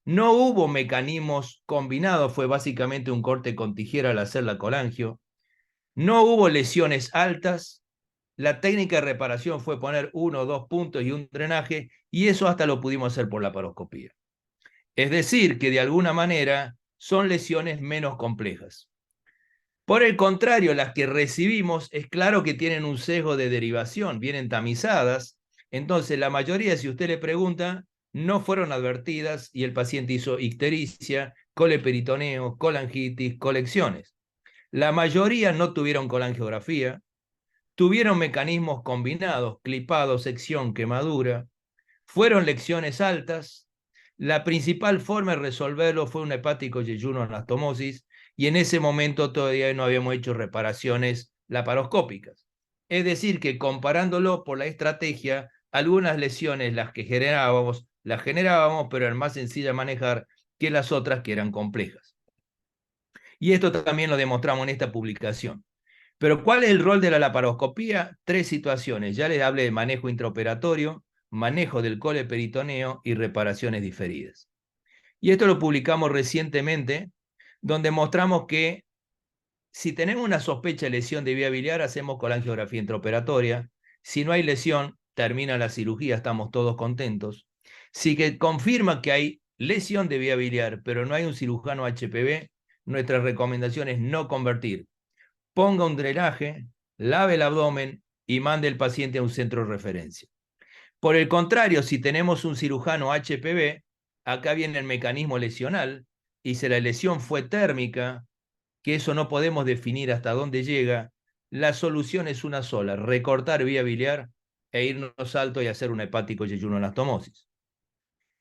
No hubo mecanismos combinados, fue básicamente un corte con tijera al hacer la colangio. No hubo lesiones altas. La técnica de reparación fue poner 1 o 2 puntos y un drenaje, y eso hasta lo pudimos hacer por laparoscopía. Es decir, que de alguna manera son lesiones menos complejas. Por el contrario, las que recibimos es claro que tienen un sesgo de derivación, vienen tamizadas, entonces la mayoría, si usted le pregunta, no fueron advertidas y el paciente hizo ictericia, coleperitoneo, colangitis, colecciones. La mayoría no tuvieron colangiografía, tuvieron mecanismos combinados, clipado, sección, quemadura, fueron lecciones altas. La principal forma de resolverlo fue un hepático yeyuno anastomosis, y en ese momento todavía no habíamos hecho reparaciones laparoscópicas. Es decir, que comparándolo por la estrategia, algunas lesiones las generábamos, pero eran más sencillas de manejar que las otras que eran complejas. Y esto también lo demostramos en esta publicación. Pero ¿cuál es el rol de la laparoscopía? 3 situaciones. Ya les hablé de manejo intraoperatorio, manejo del coleperitoneo y reparaciones diferidas. Y esto lo publicamos recientemente, donde mostramos que si tenemos una sospecha de lesión de vía biliar, hacemos colangiografía intraoperatoria. Si no hay lesión, termina la cirugía, estamos todos contentos. Si que confirma que hay lesión de vía biliar, pero no hay un cirujano HPV, nuestra recomendación es no convertir. Ponga un drenaje, lave el abdomen y mande al paciente a un centro de referencia. Por el contrario, si tenemos un cirujano HPV, acá viene el mecanismo lesional, y si la lesión fue térmica, que eso no podemos definir hasta dónde llega, la solución es una sola: recortar vía biliar e irnos alto y hacer un hepático yeyuno anastomosis.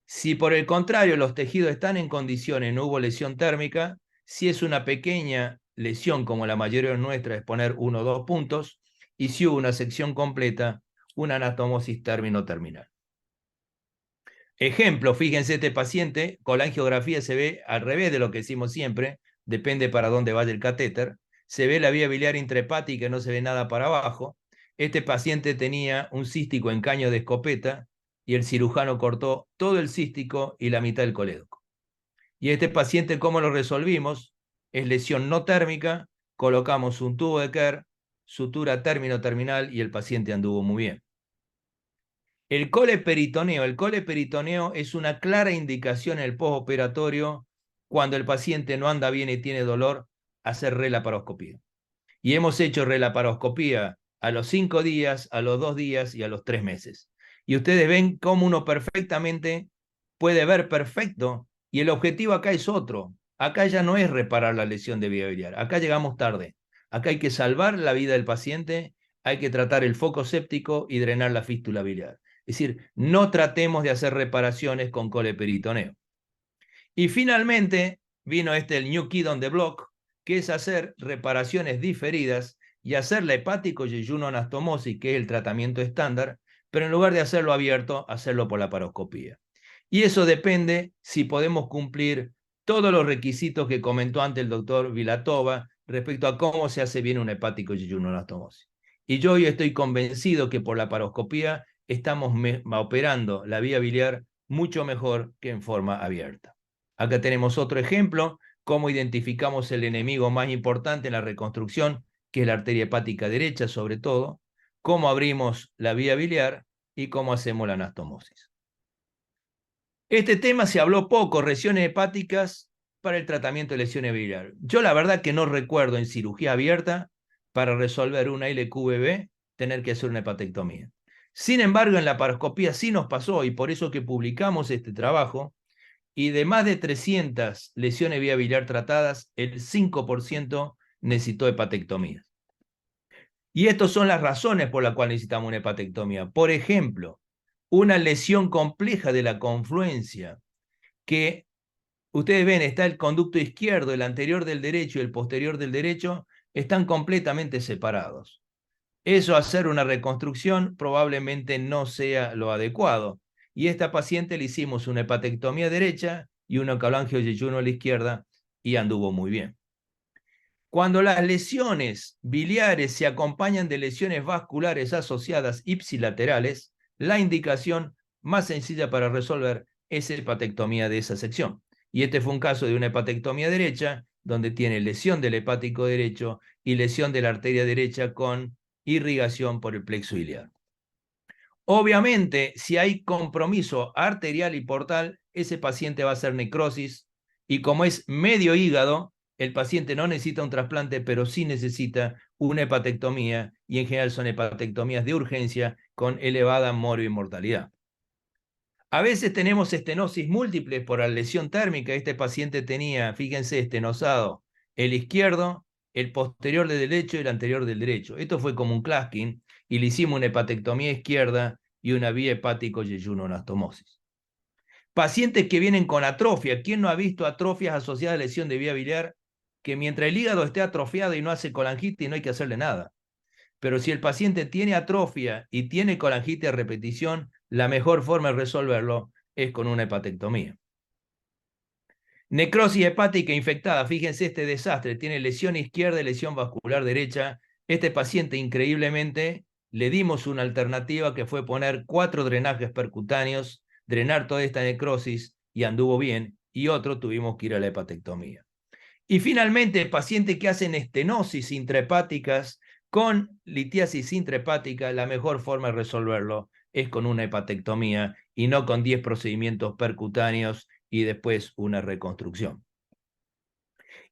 Si por el contrario los tejidos están en condiciones, no hubo lesión térmica, si es una pequeña lesión como la mayoría nuestra es poner 1 o 2 puntos, y si hubo una sección completa, una anastomosis término-terminal. Ejemplo, fíjense, este paciente, colangiografía se ve al revés de lo que decimos siempre, depende para dónde vaya el catéter, se ve la vía biliar intrahepática y no se ve nada para abajo. Este paciente tenía un cístico en caño de escopeta y el cirujano cortó todo el cístico y la mitad del colédoco. Y este paciente, ¿cómo lo resolvimos? Es lesión no térmica, colocamos un tubo de Kerr, sutura término-terminal y el paciente anduvo muy bien. El coleperitoneo es una clara indicación en el postoperatorio cuando el paciente no anda bien y tiene dolor, hacer relaparoscopía. Y hemos hecho relaparoscopía a los 5 días, a los 2 días y a los 3 meses. Y ustedes ven cómo uno perfectamente puede ver perfecto, y el objetivo acá es otro. Acá ya no es reparar la lesión de vía biliar, acá llegamos tarde. Acá hay que salvar la vida del paciente, hay que tratar el foco séptico y drenar la fístula biliar. Es decir, no tratemos de hacer reparaciones con coleperitoneo. Y finalmente vino el new kid on the block, que es hacer reparaciones diferidas y hacer la hepático yeyuno anastomosis, que es el tratamiento estándar, pero en lugar de hacerlo abierto, hacerlo por laparoscopía. Y eso depende si podemos cumplir todos los requisitos que comentó antes el doctor Vilatova respecto a cómo se hace bien un hepático yeyuno anastomosis. Y yo hoy estoy convencido que por laparoscopía estamos operando la vía biliar mucho mejor que en forma abierta. Acá tenemos otro ejemplo, cómo identificamos el enemigo más importante en la reconstrucción, que es la arteria hepática derecha sobre todo, cómo abrimos la vía biliar y cómo hacemos la anastomosis. Este tema se habló poco, lesiones hepáticas para el tratamiento de lesiones biliares. Yo la verdad que no recuerdo en cirugía abierta para resolver una LQVB tener que hacer una hepatectomía. Sin embargo, en la laparoscopía sí nos pasó, y por eso que publicamos este trabajo, y de más de 300 lesiones vía biliar tratadas, el 5% necesitó hepatectomía. Y estas son las razones por las cuales necesitamos una hepatectomía. Por ejemplo, una lesión compleja de la confluencia, que ustedes ven, está el conducto izquierdo, el anterior del derecho y el posterior del derecho, están completamente separados. Eso, hacer una reconstrucción probablemente no sea lo adecuado. Y a esta paciente le hicimos una hepatectomía derecha y una colangioyeyuno a la izquierda y anduvo muy bien. Cuando las lesiones biliares se acompañan de lesiones vasculares asociadas ipsilaterales, la indicación más sencilla para resolver es hepatectomía de esa sección. Y este fue un caso de una hepatectomía derecha, donde tiene lesión del hepático derecho y lesión de la arteria derecha con irrigación por el plexo iliar. Obviamente, si hay compromiso arterial y portal, ese paciente va a hacer necrosis, y como es medio hígado, el paciente no necesita un trasplante, pero sí necesita una hepatectomía, y en general son hepatectomías de urgencia con elevada morbi-mortalidad. A veces tenemos estenosis múltiple por la lesión térmica. Este paciente tenía, fíjense, estenosado el izquierdo, el posterior del derecho y el anterior del derecho. Esto fue como un Claskin, y le hicimos una hepatectomía izquierda y una vía hepático-yeyuno-anastomosis. Pacientes que vienen con atrofia. ¿Quién no ha visto atrofias asociadas a lesión de vía biliar? Que mientras el hígado esté atrofiado y no hace colangitis, no hay que hacerle nada. Pero si el paciente tiene atrofia y tiene colangitis a repetición, la mejor forma de resolverlo es con una hepatectomía. Necrosis hepática infectada. Fíjense este desastre. Tiene lesión izquierda y lesión vascular derecha. Este paciente, increíblemente, le dimos una alternativa que fue poner 4 drenajes percutáneos, drenar toda esta necrosis, y anduvo bien. Y otro tuvimos que ir a la hepatectomía. Y finalmente, el paciente que hacen estenosis intrahepáticas con litiasis intrahepática, la mejor forma de resolverlo es con una hepatectomía y no con 10 procedimientos percutáneos y después una reconstrucción.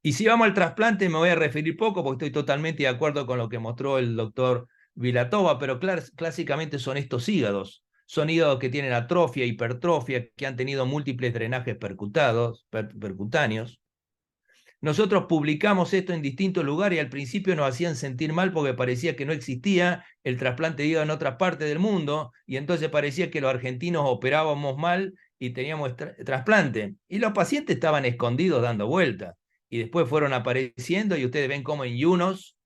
Y si vamos al trasplante, me voy a referir poco porque estoy totalmente de acuerdo con lo que mostró el doctor Vilatova, pero clásicamente son estos hígados. Son hígados que tienen atrofia, hipertrofia, que han tenido múltiples drenajes percutáneos. Nosotros publicamos esto en distintos lugares y al principio nos hacían sentir mal porque parecía que no existía el trasplante de hígado en otras partes del mundo, y entonces parecía que los argentinos operábamos mal y teníamos trasplante. Y los pacientes estaban escondidos dando vueltas y después fueron apareciendo, y ustedes ven cómo en UNOS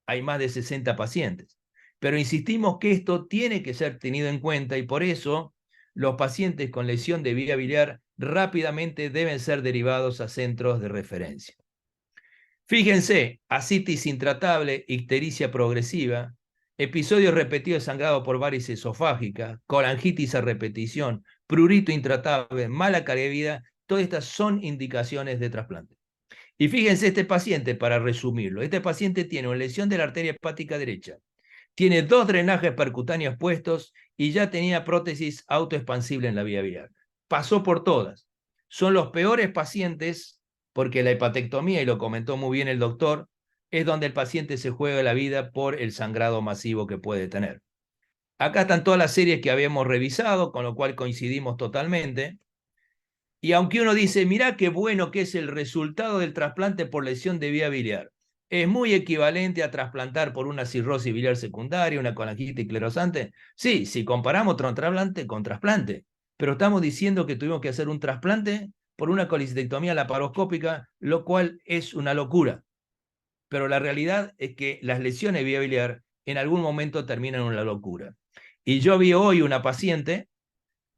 hay más de 60 pacientes. Pero insistimos que esto tiene que ser tenido en cuenta, y por eso los pacientes con lesión de vía biliar rápidamente deben ser derivados a centros de referencia. Fíjense, ascitis intratable, ictericia progresiva, episodios repetidos de sangrado por varices esofágica, colangitis a repetición, prurito intratable, mala calidad de vida, todas estas son indicaciones de trasplante. Y fíjense este paciente, para resumirlo, este paciente tiene una lesión de la arteria hepática derecha, tiene 2 drenajes percutáneos puestos y ya tenía prótesis autoexpansible en la vía biliar. Pasó por todas. Son los peores pacientes porque la hepatectomía, y lo comentó muy bien el doctor, es donde el paciente se juega la vida por el sangrado masivo que puede tener. Acá están todas las series que habíamos revisado, con lo cual coincidimos totalmente. Y aunque uno dice, mirá qué bueno que es el resultado del trasplante por lesión de vía biliar, ¿es muy equivalente a trasplantar por una cirrosis biliar secundaria, una colangitis esclerosante? Sí, si comparamos trasplante con trasplante. Pero estamos diciendo que tuvimos que hacer un trasplante por una colicitectomía laparoscópica, lo cual es una locura. Pero la realidad es que las lesiones de vía biliar en algún momento terminan en una locura. Y yo vi hoy una paciente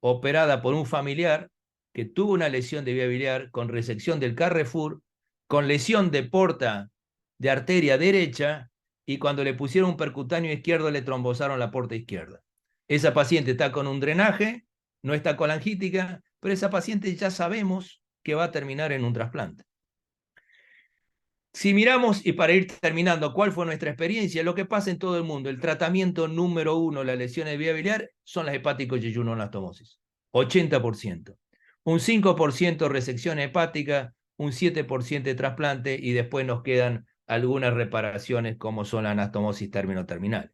operada por un familiar que tuvo una lesión de vía biliar con resección del Carrefour, con lesión de porta de arteria derecha, y cuando le pusieron un percutáneo izquierdo le trombosaron la porta izquierda. Esa paciente está con un drenaje, no está colangítica, pero esa paciente ya sabemos que va a terminar en un trasplante. Si miramos, y para ir terminando, ¿cuál fue nuestra experiencia? Lo que pasa en todo el mundo, el tratamiento número 1 de las lesiones de vía biliar son las hepático-yeyuno-anastomosis. 80%. Un 5% resección hepática, un 7% de trasplante, y después nos quedan algunas reparaciones como son la anastomosis término-terminal.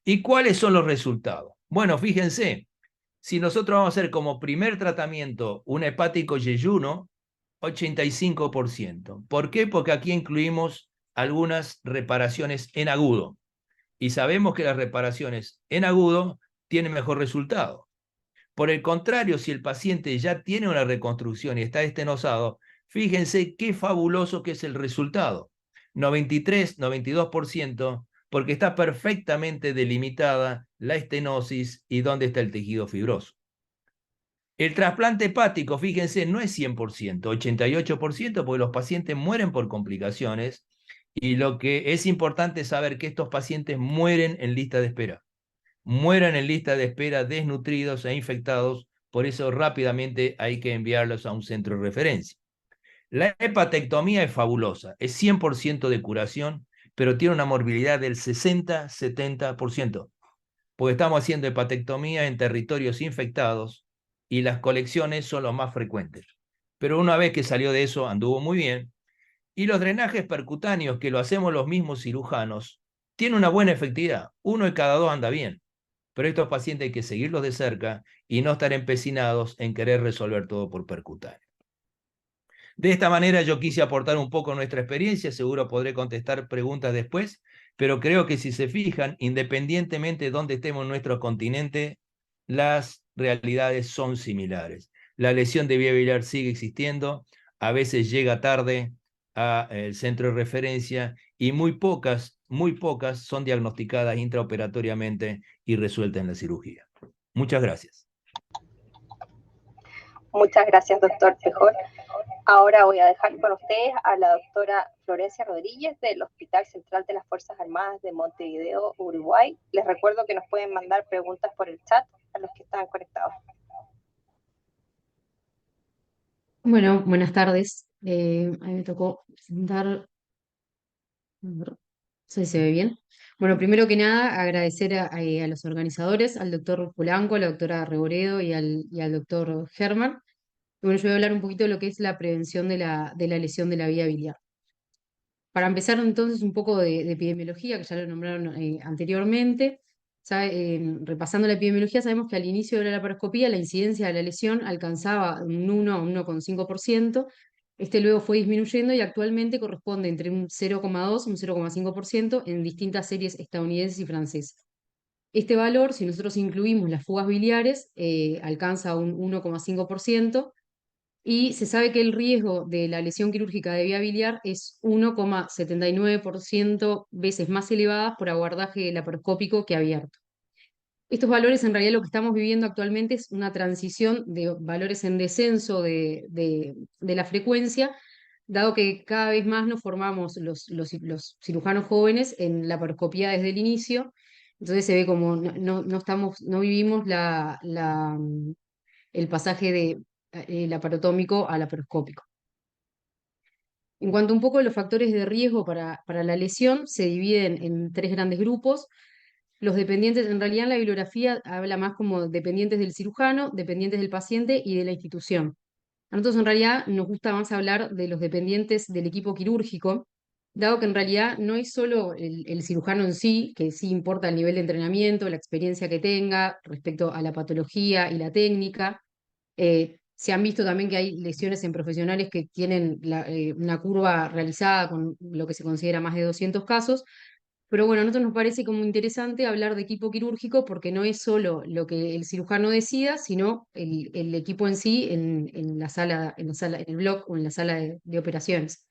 ¿Y cuáles son los resultados? Bueno, fíjense, si nosotros vamos a hacer como primer tratamiento un hepático-yeyuno, 85%. ¿Por qué? Porque aquí incluimos algunas reparaciones en agudo. Y sabemos que las reparaciones en agudo tienen mejor resultado. Por el contrario, si el paciente ya tiene una reconstrucción y está estenosado, fíjense qué fabuloso que es el resultado. 93, 92%, porque está perfectamente delimitada la estenosis y dónde está el tejido fibroso. El trasplante hepático, fíjense, no es 100%, 88%, porque los pacientes mueren por complicaciones, y lo que es importante es saber que estos pacientes mueren en lista de espera. mueran en lista de espera desnutridos e infectados, por eso rápidamente hay que enviarlos a un centro de referencia. La hepatectomía es fabulosa, es 100% de curación, pero tiene una morbilidad del 60-70%, porque estamos haciendo hepatectomía en territorios infectados y las colecciones son los más frecuentes. Pero una vez que salió de eso, anduvo muy bien. Y los drenajes percutáneos, que lo hacemos los mismos cirujanos, tienen una buena efectividad. 1 de cada 2 anda bien. Pero estos pacientes hay que seguirlos de cerca y no estar empecinados en querer resolver todo por percutáneo. De esta manera yo quise aportar un poco nuestra experiencia, seguro podré contestar preguntas después, pero creo que si se fijan, independientemente de dónde estemos en nuestro continente, las realidades son similares. La lesión de vía biliar sigue existiendo, a veces llega tarde al centro de referencia y muy pocas son diagnosticadas intraoperatoriamente y resueltas en la cirugía. Muchas gracias. Muchas gracias, doctor Pejol. Ahora voy a dejar con ustedes a la doctora Florencia Rodríguez del Hospital Central de las Fuerzas Armadas de Montevideo, Uruguay. Les recuerdo que nos pueden mandar preguntas por el chat a los que están conectados. Bueno, buenas tardes. A mí me tocó presentar, no sé si se ve bien. Bueno, primero que nada, agradecer a los organizadores, al doctor Polanco, a la doctora Reboredo y al doctor Herman. Bueno, yo voy a hablar un poquito de lo que es la prevención de la lesión de la vía biliar. Para empezar entonces un poco de epidemiología, que ya lo nombraron anteriormente. Repasando la epidemiología, sabemos que al inicio de la laparoscopía la incidencia de la lesión alcanzaba un 1 a un 1,5%. Este luego fue disminuyendo y actualmente corresponde entre un 0,2 y un 0,5% en distintas series estadounidenses y francesas. Este valor, si nosotros incluimos las fugas biliares, alcanza un 1,5%. Y se sabe que el riesgo de la lesión quirúrgica de vía biliar es 1,79% veces más elevadas por abordaje laparoscópico que abierto. Estos valores, en realidad, lo que estamos viviendo actualmente es una transición de valores en descenso de la frecuencia, dado que cada vez más nos formamos los cirujanos jóvenes en laparoscopía desde el inicio. Entonces se ve como no vivimos el pasaje de laparotómico a laparoscópico. En cuanto un poco a los factores de riesgo para la lesión, se dividen en 3 grandes grupos. Los dependientes, en realidad en la bibliografía habla más como dependientes del cirujano, dependientes del paciente y de la institución. A nosotros en realidad nos gusta más hablar de los dependientes del equipo quirúrgico, dado que en realidad no es solo el cirujano en sí, que sí importa el nivel de entrenamiento, la experiencia que tenga respecto a la patología y la técnica. Se han visto también que hay lesiones en profesionales que tienen una curva realizada con lo que se considera más de 200 casos, pero bueno, a nosotros nos parece como interesante hablar de equipo quirúrgico porque no es solo lo que el cirujano decida, sino el equipo en sí en la sala, en el block o en la sala de operaciones.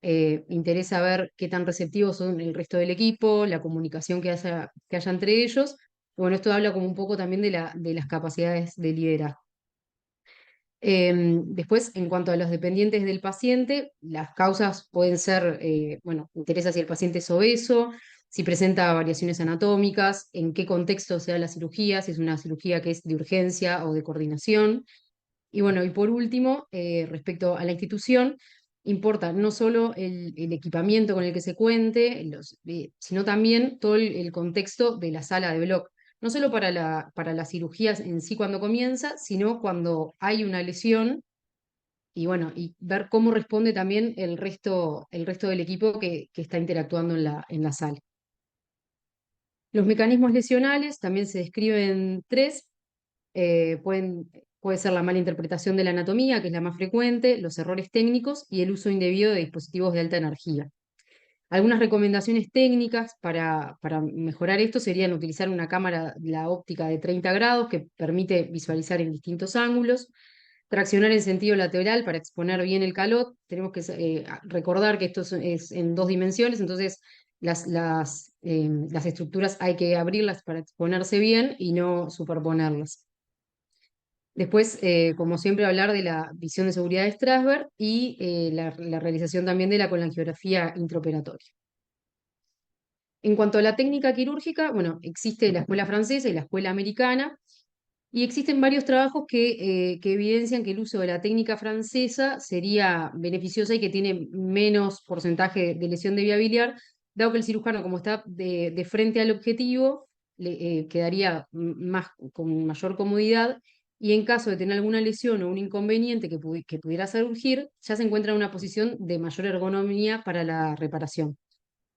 Interesa ver qué tan receptivos son el resto del equipo, la comunicación que haya entre ellos. Bueno, esto habla como un poco también de las capacidades de liderazgo. Después, en cuanto a los dependientes del paciente, las causas pueden ser, bueno, interesa si el paciente es obeso, si presenta variaciones anatómicas, en qué contexto se da la cirugía, si es una cirugía que es de urgencia o de coordinación. Y bueno, y por último, respecto a la institución, importa no solo el equipamiento con el que se cuente, sino también todo el contexto de la sala de bloc. No solo para las cirugías en sí cuando comienza, sino cuando hay una lesión y bueno, y ver cómo responde también el resto del equipo que está interactuando en la sala. Los mecanismos lesionales también se describen 3. Puede ser la mala interpretación de la anatomía, que es la más frecuente, los errores técnicos y el uso indebido de dispositivos de alta energía. Algunas recomendaciones técnicas para mejorar esto serían utilizar una cámara, la óptica de 30 grados, que permite visualizar en distintos ángulos, traccionar en sentido lateral para exponer bien el calot. Tenemos que recordar que esto es en 2 dimensiones, entonces las estructuras hay que abrirlas para exponerse bien y no superponerlas. Después, como siempre, hablar de la visión de seguridad de Strasberg y la realización también de la colangiografía intraoperatoria. En cuanto a la técnica quirúrgica, bueno, existe la escuela francesa y la escuela americana, y existen varios trabajos que evidencian que el uso de la técnica francesa sería beneficiosa y que tiene menos porcentaje de lesión de vía biliar, dado que el cirujano, como está de frente al objetivo, quedaría más, con mayor comodidad, y en caso de tener alguna lesión o un inconveniente que pudiera surgir, ya se encuentra en una posición de mayor ergonomía para la reparación.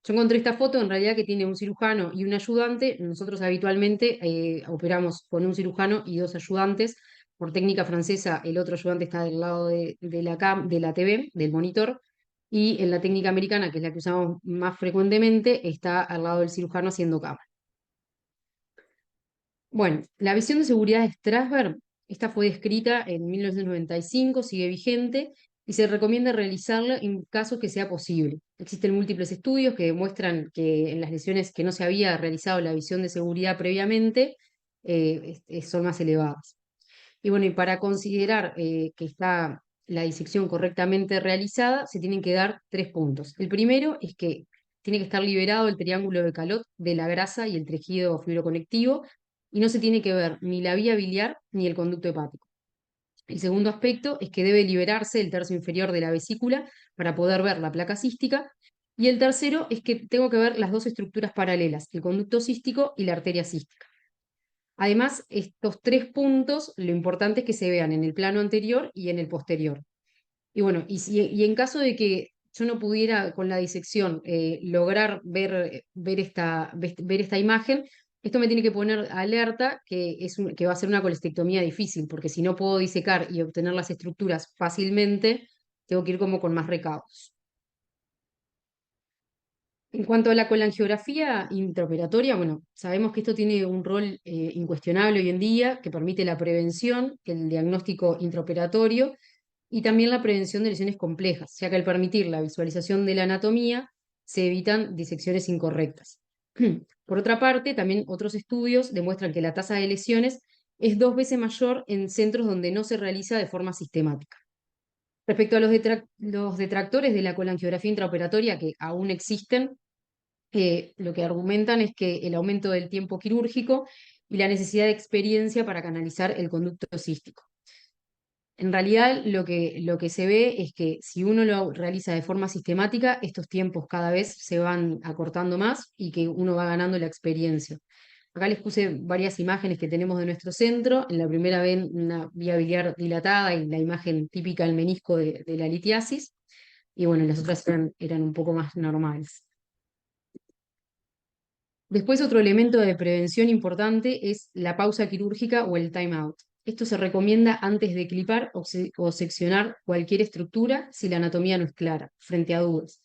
Yo encontré esta foto en realidad que tiene un cirujano y un ayudante. Nosotros habitualmente operamos con un cirujano y dos ayudantes. Por técnica francesa, el otro ayudante está del lado de la TV, del monitor, y en la técnica americana, que es la que usamos más frecuentemente, está al lado del cirujano haciendo cámara. Bueno, la visión de seguridad de Strasberg, esta fue descrita en 1995, sigue vigente y se recomienda realizarla en casos que sea posible. Existen múltiples estudios que demuestran que en las lesiones que no se había realizado la visión de seguridad previamente, son más elevadas. Y bueno, y para considerar que está la disección correctamente realizada, se tienen que dar 3 puntos. El primero es que tiene que estar liberado el triángulo de Calot de la grasa y el tejido fibroconectivo, y no se tiene que ver ni la vía biliar ni el conducto hepático. El segundo aspecto es que debe liberarse el tercio inferior de la vesícula para poder ver la placa cística. Y el tercero es que tengo que ver las dos estructuras paralelas, el conducto cístico y la arteria cística. Además, estos 3 puntos, lo importante es que se vean en el plano anterior y en el posterior. Y bueno, y en caso de que yo no pudiera con la disección lograr ver esta imagen, esto me tiene que poner alerta que va a ser una colestectomía difícil, porque si no puedo disecar y obtener las estructuras fácilmente, tengo que ir como con más recaudos. En cuanto a la colangiografía intraoperatoria, bueno, sabemos que esto tiene un rol incuestionable hoy en día, que permite la prevención, el diagnóstico intraoperatorio y también la prevención de lesiones complejas, ya que al permitir la visualización de la anatomía se evitan disecciones incorrectas. Por otra parte, también otros estudios demuestran que la tasa de lesiones es 2 veces mayor en centros donde no se realiza de forma sistemática. Respecto a los detractores de la colangiografía intraoperatoria, que aún existen, lo que argumentan es que el aumento del tiempo quirúrgico y la necesidad de experiencia para canalizar el conducto cístico. En realidad, lo que se ve es que si uno lo realiza de forma sistemática, estos tiempos cada vez se van acortando más y que uno va ganando la experiencia. Acá les puse varias imágenes que tenemos de nuestro centro. En la primera ven una vía biliar dilatada y la imagen típica del menisco de la litiasis. Y bueno, las otras eran un poco más normales. Después, otro elemento de prevención importante es la pausa quirúrgica o el time out. Esto se recomienda antes de clipar o seccionar cualquier estructura si la anatomía no es clara, frente a dudas.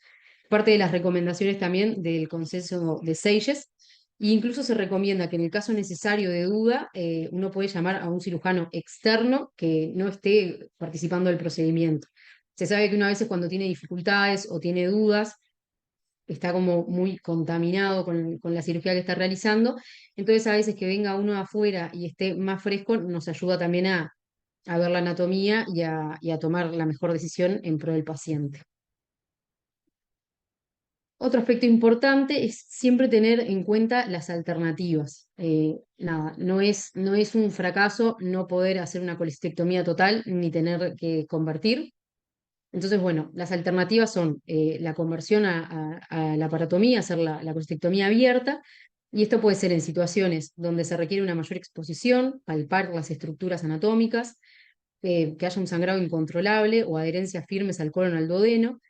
Parte de las recomendaciones también del consenso de SAGES, e incluso se recomienda que en el caso necesario de duda, uno puede llamar a un cirujano externo que no esté participando del procedimiento. Se sabe que una vez cuando tiene dificultades o tiene dudas, está como muy contaminado con la cirugía que está realizando. Entonces, a veces que venga uno de afuera y esté más fresco, nos ayuda también a ver la anatomía y a tomar la mejor decisión en pro del paciente. Otro aspecto importante es siempre tener en cuenta las alternativas. Nada, no es un fracaso no poder hacer una colestectomía total ni tener que convertir. Entonces, bueno, las alternativas son la conversión a la paratomía, hacer la colestectomía abierta, y esto puede ser en situaciones donde se requiere una mayor exposición, palpar las estructuras anatómicas, que haya un sangrado incontrolable o adherencias firmes al colon o al duodeno.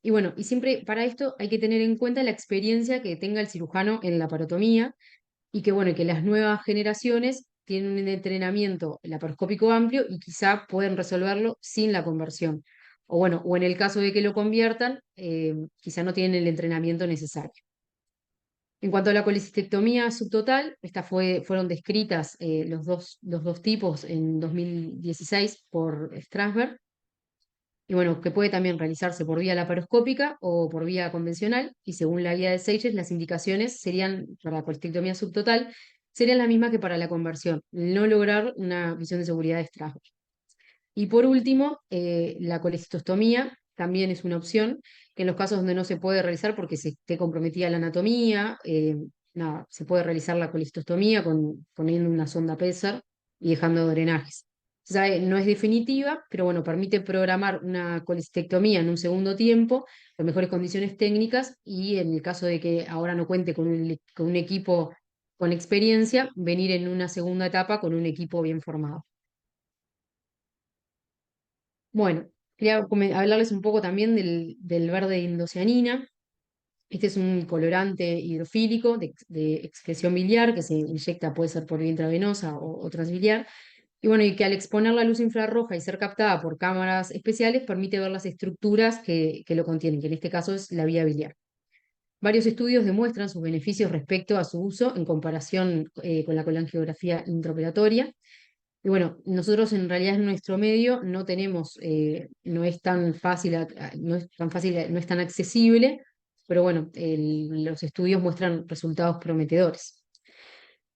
Y bueno, y siempre para esto hay que tener en cuenta la experiencia que tenga el cirujano en la parotomía y que, bueno, que las nuevas generaciones tienen un entrenamiento laparoscópico amplio y quizá pueden resolverlo sin la conversión. O bueno, o en el caso de que lo conviertan, quizá no tienen el entrenamiento necesario. En cuanto a la colecistectomía subtotal, estas fueron descritas los dos tipos en 2016 por Strasberg. Y bueno, que puede también realizarse por vía laparoscópica o por vía convencional, y según la guía de SAGES, las indicaciones serían para la colestectomía subtotal, serían las mismas que para la conversión, no lograr una visión de seguridad de Strasberg. Y por último, la colecistostomía, también es una opción, que en los casos donde no se puede realizar porque se esté comprometida la anatomía, nada, se puede realizar la colecistostomía poniendo una sonda PESAR y dejando drenajes. Se sabe, no es definitiva, pero bueno, permite programar una colecistectomía en un segundo tiempo, con mejores condiciones técnicas, y en el caso de que ahora no cuente con un equipo con experiencia, venir en una segunda etapa con un equipo bien formado. Bueno, quería hablarles un poco también del verde indocianina. Este es un colorante hidrofílico de excreción biliar que se inyecta, puede ser por vía intravenosa o transbiliar. Y bueno, y que al exponer la luz infrarroja y ser captada por cámaras especiales permite ver las estructuras que lo contienen, que en este caso es la vía biliar. Varios estudios demuestran sus beneficios respecto a su uso en comparación con la colangiografía intraoperatoria. Y bueno, nosotros en realidad en nuestro medio no tenemos, no es tan fácil, no es tan fácil, no es tan accesible, pero bueno, los estudios muestran resultados prometedores.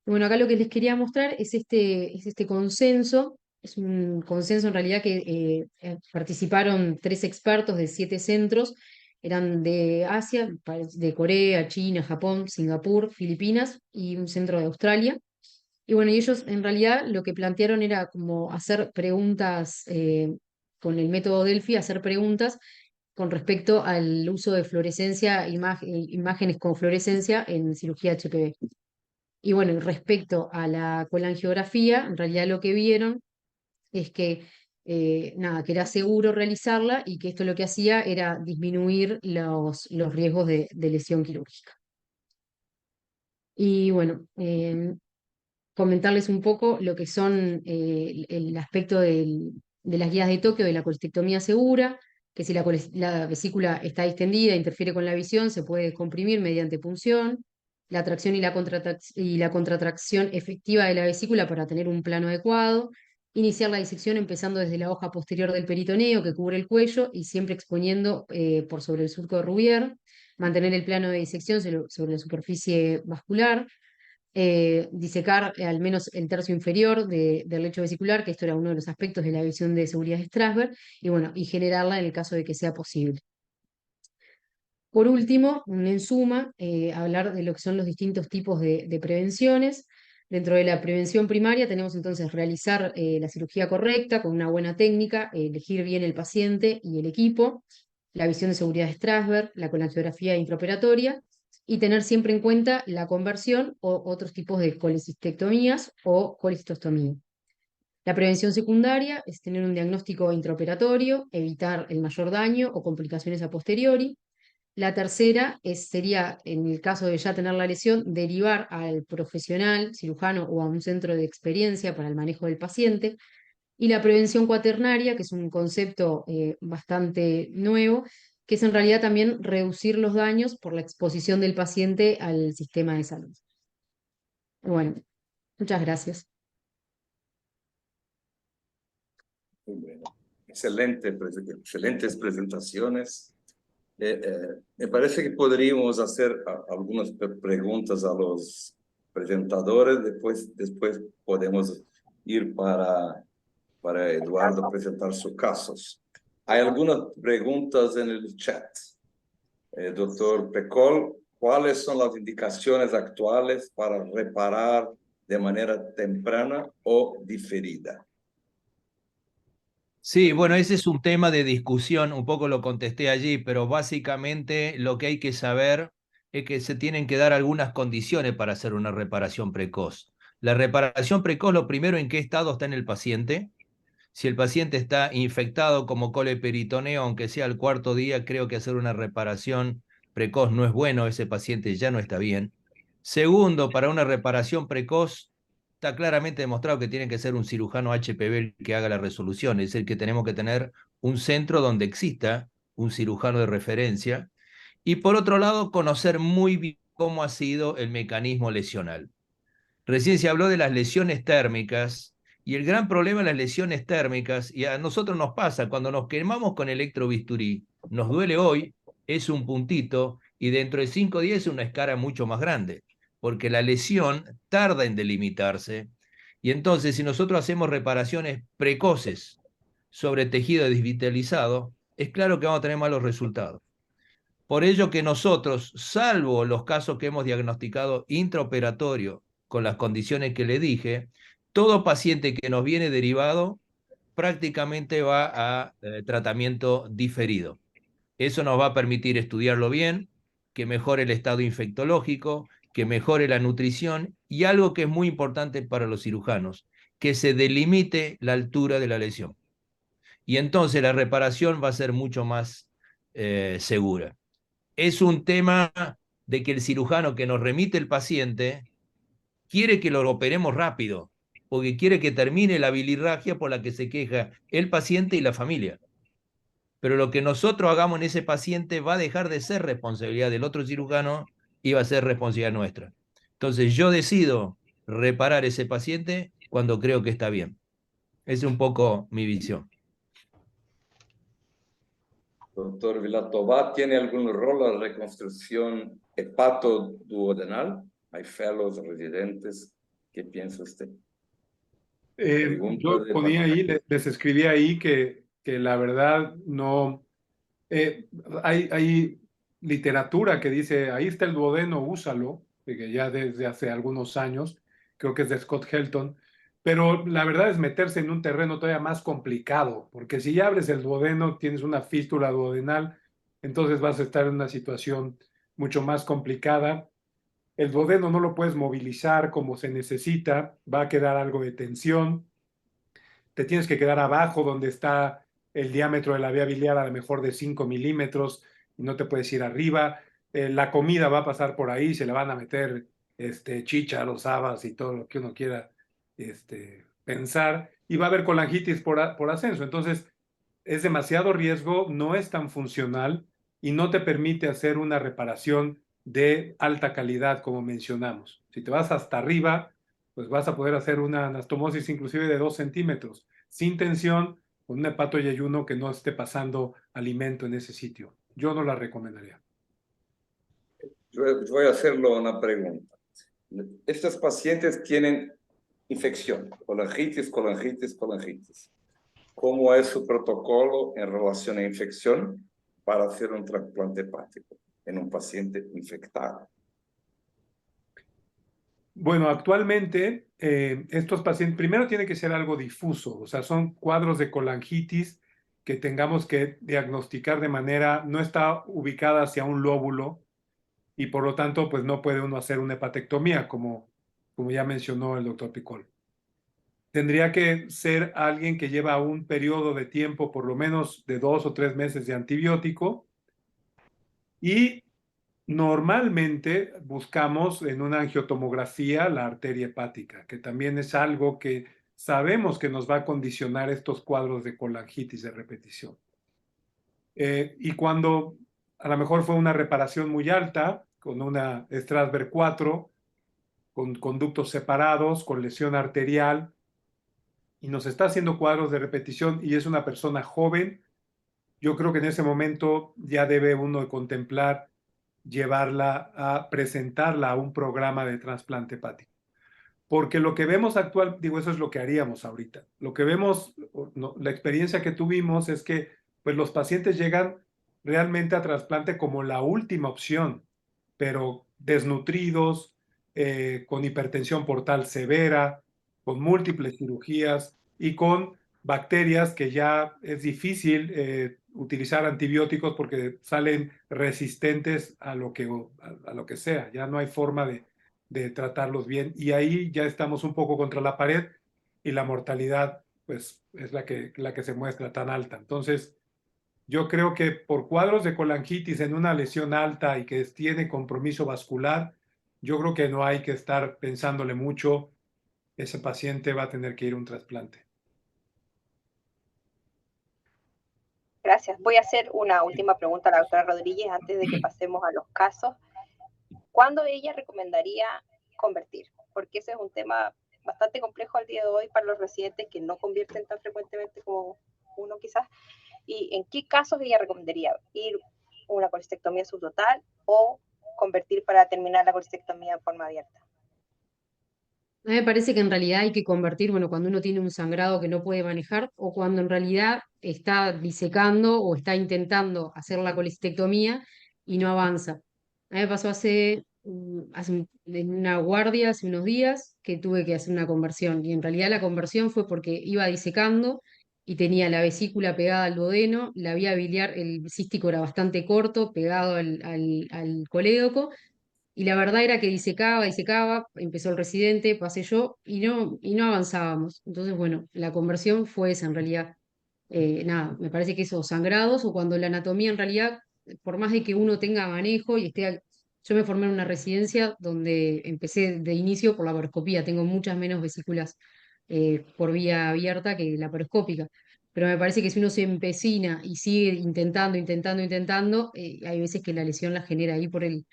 Y bueno, acá lo que les quería mostrar es este consenso. Es un consenso en realidad que participaron 3 expertos de 7 centros, eran de Asia, de Corea, China, Japón, Singapur, Filipinas y un centro de Australia. Y bueno, y ellos en realidad lo que plantearon era como hacer preguntas con el método Delphi, hacer preguntas con respecto al uso de fluorescencia, imágenes con fluorescencia en cirugía HPV. Y bueno, respecto a la colangiografía, en realidad lo que vieron es que, nada, que era seguro realizarla y que esto lo que hacía era disminuir los riesgos de lesión quirúrgica. Y bueno, comentarles un poco lo que son el aspecto de las guías de Tokio de la colecistectomía segura, que si la vesícula está distendida, interfiere con la visión, se puede comprimir mediante punción, la tracción y la contratracción efectiva de la vesícula para tener un plano adecuado, iniciar la disección empezando desde la hoja posterior del peritoneo que cubre el cuello y siempre exponiendo por sobre el surco de Rubier, mantener el plano de disección sobre la superficie vascular, disecar al menos el tercio inferior del lecho vesicular, que esto era uno de los aspectos de la visión de seguridad de Strasberg, y bueno, y generarla en el caso de que sea posible. Por último, en suma, hablar de lo que son los distintos tipos de prevenciones. Dentro de la prevención primaria tenemos entonces realizar la cirugía correcta con una buena técnica, elegir bien el paciente y el equipo, la visión de seguridad de Strasberg, la colangiografía intraoperatoria, y tener siempre en cuenta la conversión o otros tipos de colecistectomías o colecistostomía. La prevención secundaria es tener un diagnóstico intraoperatorio, evitar el mayor daño o complicaciones a posteriori. La tercera sería, en el caso de ya tener la lesión, derivar al profesional, cirujano o a un centro de experiencia para el manejo del paciente. Y la prevención cuaternaria, que es un concepto bastante nuevo, que es en realidad también reducir los daños por la exposición del paciente al sistema de salud. Bueno, muchas gracias. Muy bueno. Excelentes presentaciones. Me parece que podríamos hacer algunas preguntas a los presentadores, después podemos ir para Eduardo presentar sus casos. Hay algunas preguntas en el chat. Doctor Pecol, ¿cuáles son las indicaciones actuales para reparar de manera temprana o diferida? Sí, bueno, ese es un tema de discusión, un poco lo contesté allí, pero básicamente lo que hay que saber es que se tienen que dar algunas condiciones para hacer una reparación precoz. La reparación precoz, lo primero, ¿en qué estado está en el paciente? Si el paciente está infectado como coleperitoneo, aunque sea al 4.º día, creo que hacer una reparación precoz no es bueno, ese paciente ya no está bien. Segundo, para una reparación precoz, está claramente demostrado que tiene que ser un cirujano HPV el que haga la resolución, es decir, que tenemos que tener un centro donde exista un cirujano de referencia. Y por otro lado, conocer muy bien cómo ha sido el mecanismo lesional. Recién se habló de las lesiones térmicas, y el gran problema de las lesiones térmicas, y a nosotros nos pasa, cuando nos quemamos con electrobisturí, nos duele hoy, es un puntito, y dentro de 5 días es una escara mucho más grande, porque la lesión tarda en delimitarse, y entonces si nosotros hacemos reparaciones precoces sobre tejido desvitalizado, es claro que vamos a tener malos resultados. Por ello que nosotros, salvo los casos que hemos diagnosticado intraoperatorio con las condiciones que le dije, todo paciente que nos viene derivado prácticamente va a tratamiento diferido. Eso nos va a permitir estudiarlo bien, que mejore el estado infectológico, que mejore la nutrición y algo que es muy importante para los cirujanos, que se delimite la altura de la lesión. Y entonces la reparación va a ser mucho más segura. Es un tema de que el cirujano que nos remite el paciente quiere que lo operemos rápido, porque quiere que termine la bilirragia por la que se queja el paciente y la familia. Pero lo que nosotros hagamos en ese paciente va a dejar de ser responsabilidad del otro cirujano y va a ser responsabilidad nuestra. Entonces yo decido reparar ese paciente cuando creo que está bien. Esa es un poco mi visión. Doctor Vilatova, ¿tiene algún rol en la reconstrucción hepatoduodenal? ¿Hay fellows residentes? ¿Qué piensa usted? Yo ponía ahí, les escribí ahí que la verdad no... hay literatura que dice, ahí está el duodeno, úsalo, que ya desde hace algunos años, creo que es de Scott Helton, pero la verdad es meterse en un terreno todavía más complicado, porque si ya abres el duodeno, tienes una fístula duodenal, entonces vas a estar en una situación mucho más complicada. El duodeno no lo puedes movilizar como se necesita, va a quedar algo de tensión, te tienes que quedar abajo donde está el diámetro de la vía biliar a lo mejor de 5 milímetros y no te puedes ir arriba. La comida va a pasar por ahí, se le van a meter chícharos, habas y todo lo que uno quiera pensar, y va a haber colangitis por ascenso. Entonces, es demasiado riesgo, no es tan funcional y no te permite hacer una reparación de alta calidad como mencionamos. Si te vas hasta arriba, pues vas a poder hacer una anastomosis inclusive de 2 centímetros, sin tensión, con un hepatoyeyuno que no esté pasando alimento en ese sitio. Yo no la recomendaría. Yo voy a hacerle una pregunta. Estos pacientes tienen infección, colangitis. ¿Cómo es su protocolo en relación a infección para hacer un trasplante hepático en un paciente infectado? Bueno, actualmente estos pacientes, primero tiene que ser algo difuso, o sea, son cuadros de colangitis que tengamos que diagnosticar de manera, no está ubicada hacia un lóbulo y por lo tanto, pues no puede uno hacer una hepatectomía, como ya mencionó el doctor Picol. Tendría que ser alguien que lleva un periodo de tiempo, por lo menos de 2 o 3 meses de antibiótico, y normalmente buscamos en una angiotomografía la arteria hepática, que también es algo que sabemos que nos va a condicionar estos cuadros de colangitis de repetición. Y cuando a lo mejor fue una reparación muy alta, con una Strasberg 4, con conductos separados, con lesión arterial, y nos está haciendo cuadros de repetición y es una persona joven, yo creo que en ese momento ya debe uno contemplar llevarla a presentarla a un programa de trasplante hepático. Porque lo que vemos eso es lo que haríamos ahorita. Lo que vemos, no, la experiencia que tuvimos es que pues, los pacientes llegan realmente a trasplante como la última opción, pero desnutridos, con hipertensión portal severa, con múltiples cirugías y con bacterias que ya es difícil utilizar antibióticos porque salen resistentes a lo que sea. Ya no hay forma de tratarlos bien. Y ahí ya estamos un poco contra la pared y la mortalidad pues es la que se muestra tan alta. Entonces, yo creo que por cuadros de colangitis en una lesión alta y que tiene compromiso vascular, yo creo que no hay que estar pensándole mucho. Ese paciente va a tener que ir a un trasplante. Gracias. Voy a hacer una última pregunta a la doctora Rodríguez antes de que pasemos a los casos. ¿Cuándo ella recomendaría convertir? Porque ese es un tema bastante complejo al día de hoy para los residentes que no convierten tan frecuentemente como uno quizás. ¿Y en qué casos ella recomendaría ir a una colestectomía subtotal o convertir para terminar la colestectomía en forma abierta? A mí me parece que en realidad hay que convertir, bueno, cuando uno tiene un sangrado que no puede manejar o cuando en realidad está disecando o está intentando hacer la colecistectomía y no avanza. A mí me pasó en una guardia hace unos días que tuve que hacer una conversión y en realidad la conversión fue porque iba disecando y tenía la vesícula pegada al duodeno, la vía biliar, el cístico era bastante corto, pegado al colédoco y la verdad era que disecaba, empezó el residente, pasé yo y no avanzábamos. Entonces, bueno, la conversión fue esa en realidad. Nada, me parece que esos sangrados o cuando la anatomía en realidad, por más de que uno tenga manejo y yo me formé en una residencia donde empecé de inicio por la laparoscopía, tengo muchas menos vesículas por vía abierta que laparoscópica. Pero me parece que si uno se empecina y sigue intentando, hay veces que la lesión la genera ahí por el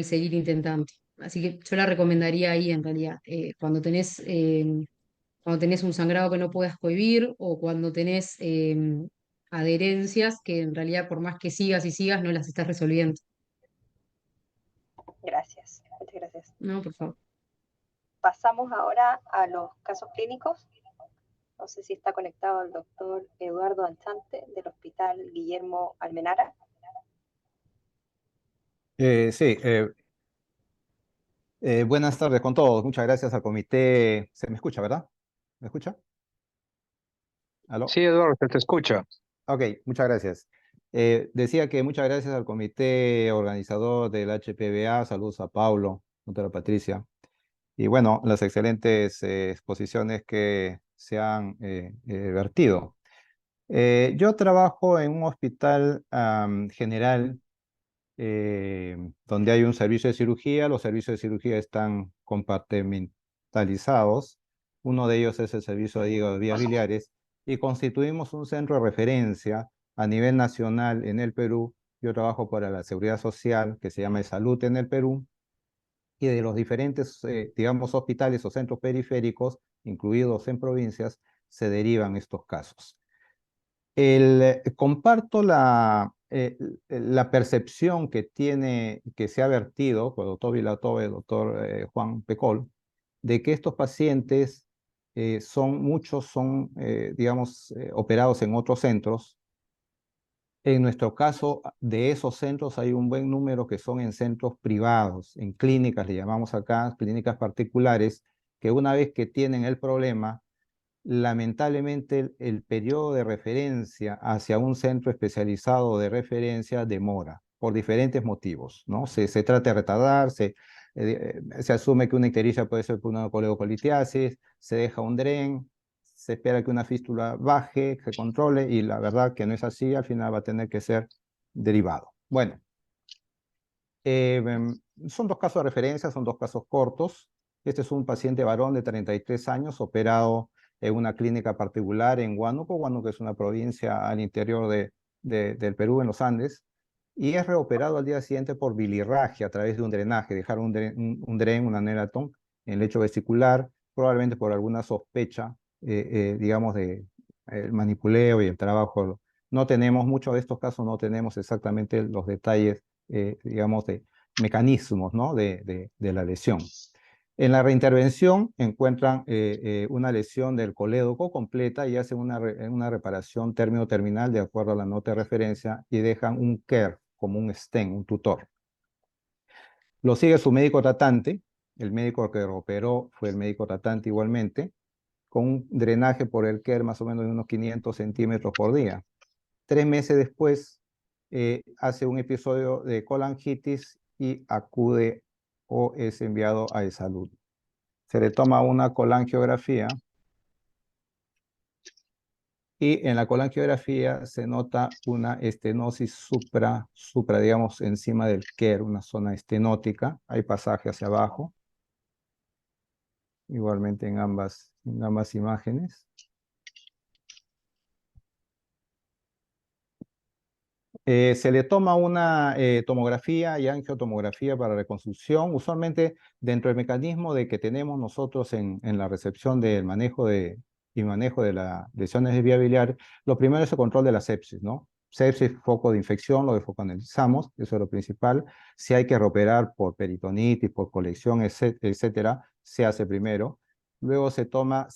seguir intentando. Así que yo la recomendaría ahí en realidad, cuando tenés un sangrado que no puedas cohibir o cuando tenés adherencias que en realidad por más que sigas y sigas no las estás resolviendo. Gracias, muchas gracias. No, por favor. Pasamos ahora a los casos clínicos. No sé si está conectado el doctor Eduardo Anchante del Hospital Guillermo Almenara. Sí, buenas tardes con todos. Muchas gracias al comité. ¿Se me escucha, verdad? ¿Me escucha? ¿Aló? Sí, Eduardo, se te escucha. Ok, muchas gracias. Decía que muchas gracias al comité organizador del HPBA. Saludos a Paulo, doctora Patricia. Y bueno, las excelentes exposiciones que se han vertido. Yo trabajo en un hospital general donde hay un servicio de cirugía. Los servicios de cirugía están compartimentalizados. Uno de ellos es el servicio de hígado y vías biliares y constituimos un centro de referencia a nivel nacional en el Perú. Yo trabajo para la Seguridad Social, que se llama Salud en el Perú, y de los diferentes, digamos, hospitales o centros periféricos, incluidos en provincias, se derivan estos casos. Comparto la percepción que se ha vertido por el doctor Vilatova y el doctor Juan Pecol, de que estos pacientes muchos son, digamos, operados en otros centros. En nuestro caso, de esos centros hay un buen número que son en centros privados, en clínicas, le llamamos acá, clínicas particulares, que una vez que tienen el problema, lamentablemente el periodo de referencia hacia un centro especializado de referencia demora por diferentes motivos, ¿no? Se trata de retardar, se asume que una ictericia puede ser por una coledocolitiasis, se deja un DREN, se espera que una fístula baje, se controle y la verdad que no es así, al final va a tener que ser derivado. Bueno, son dos casos de referencia, son dos casos cortos. Este es un paciente varón de 33 años operado en una clínica particular en Huánuco. Huánuco es una provincia al interior del Perú, en los Andes, y es reoperado al día siguiente por bilirragia a través de un drenaje, dejar un dren, una Neratón, en el lecho vesicular, probablemente por alguna sospecha, digamos, de el manipuleo y el trabajo. No tenemos, muchos de estos casos no tenemos exactamente los detalles, digamos, de mecanismos, ¿no? de la lesión. En la reintervención encuentran una lesión del colédoco completa y hacen una reparación término-terminal de acuerdo a la nota de referencia y dejan un KER como un stent, un tutor. Lo sigue su médico tratante, el médico que operó fue el médico tratante igualmente, con un drenaje por el KER más o menos de unos 500 centímetros por día. 3 meses después hace un episodio de colangitis y acude o es enviado a salud. Se le toma una colangiografía y en la colangiografía se nota una estenosis supra, digamos, encima del KER, una zona estenótica. Hay pasaje hacia abajo, igualmente en ambas imágenes. Se le toma una tomografía y angiotomografía para reconstrucción, usualmente dentro del mecanismo de que tenemos nosotros en la recepción del manejo de las lesiones de vía biliar. Lo primero es el control de la sepsis, ¿no? Sepsis, foco de infección, lo desfocanalizamos, eso es lo principal. Si hay que reoperar por peritonitis, por colección, etcétera, se hace primero. Luego se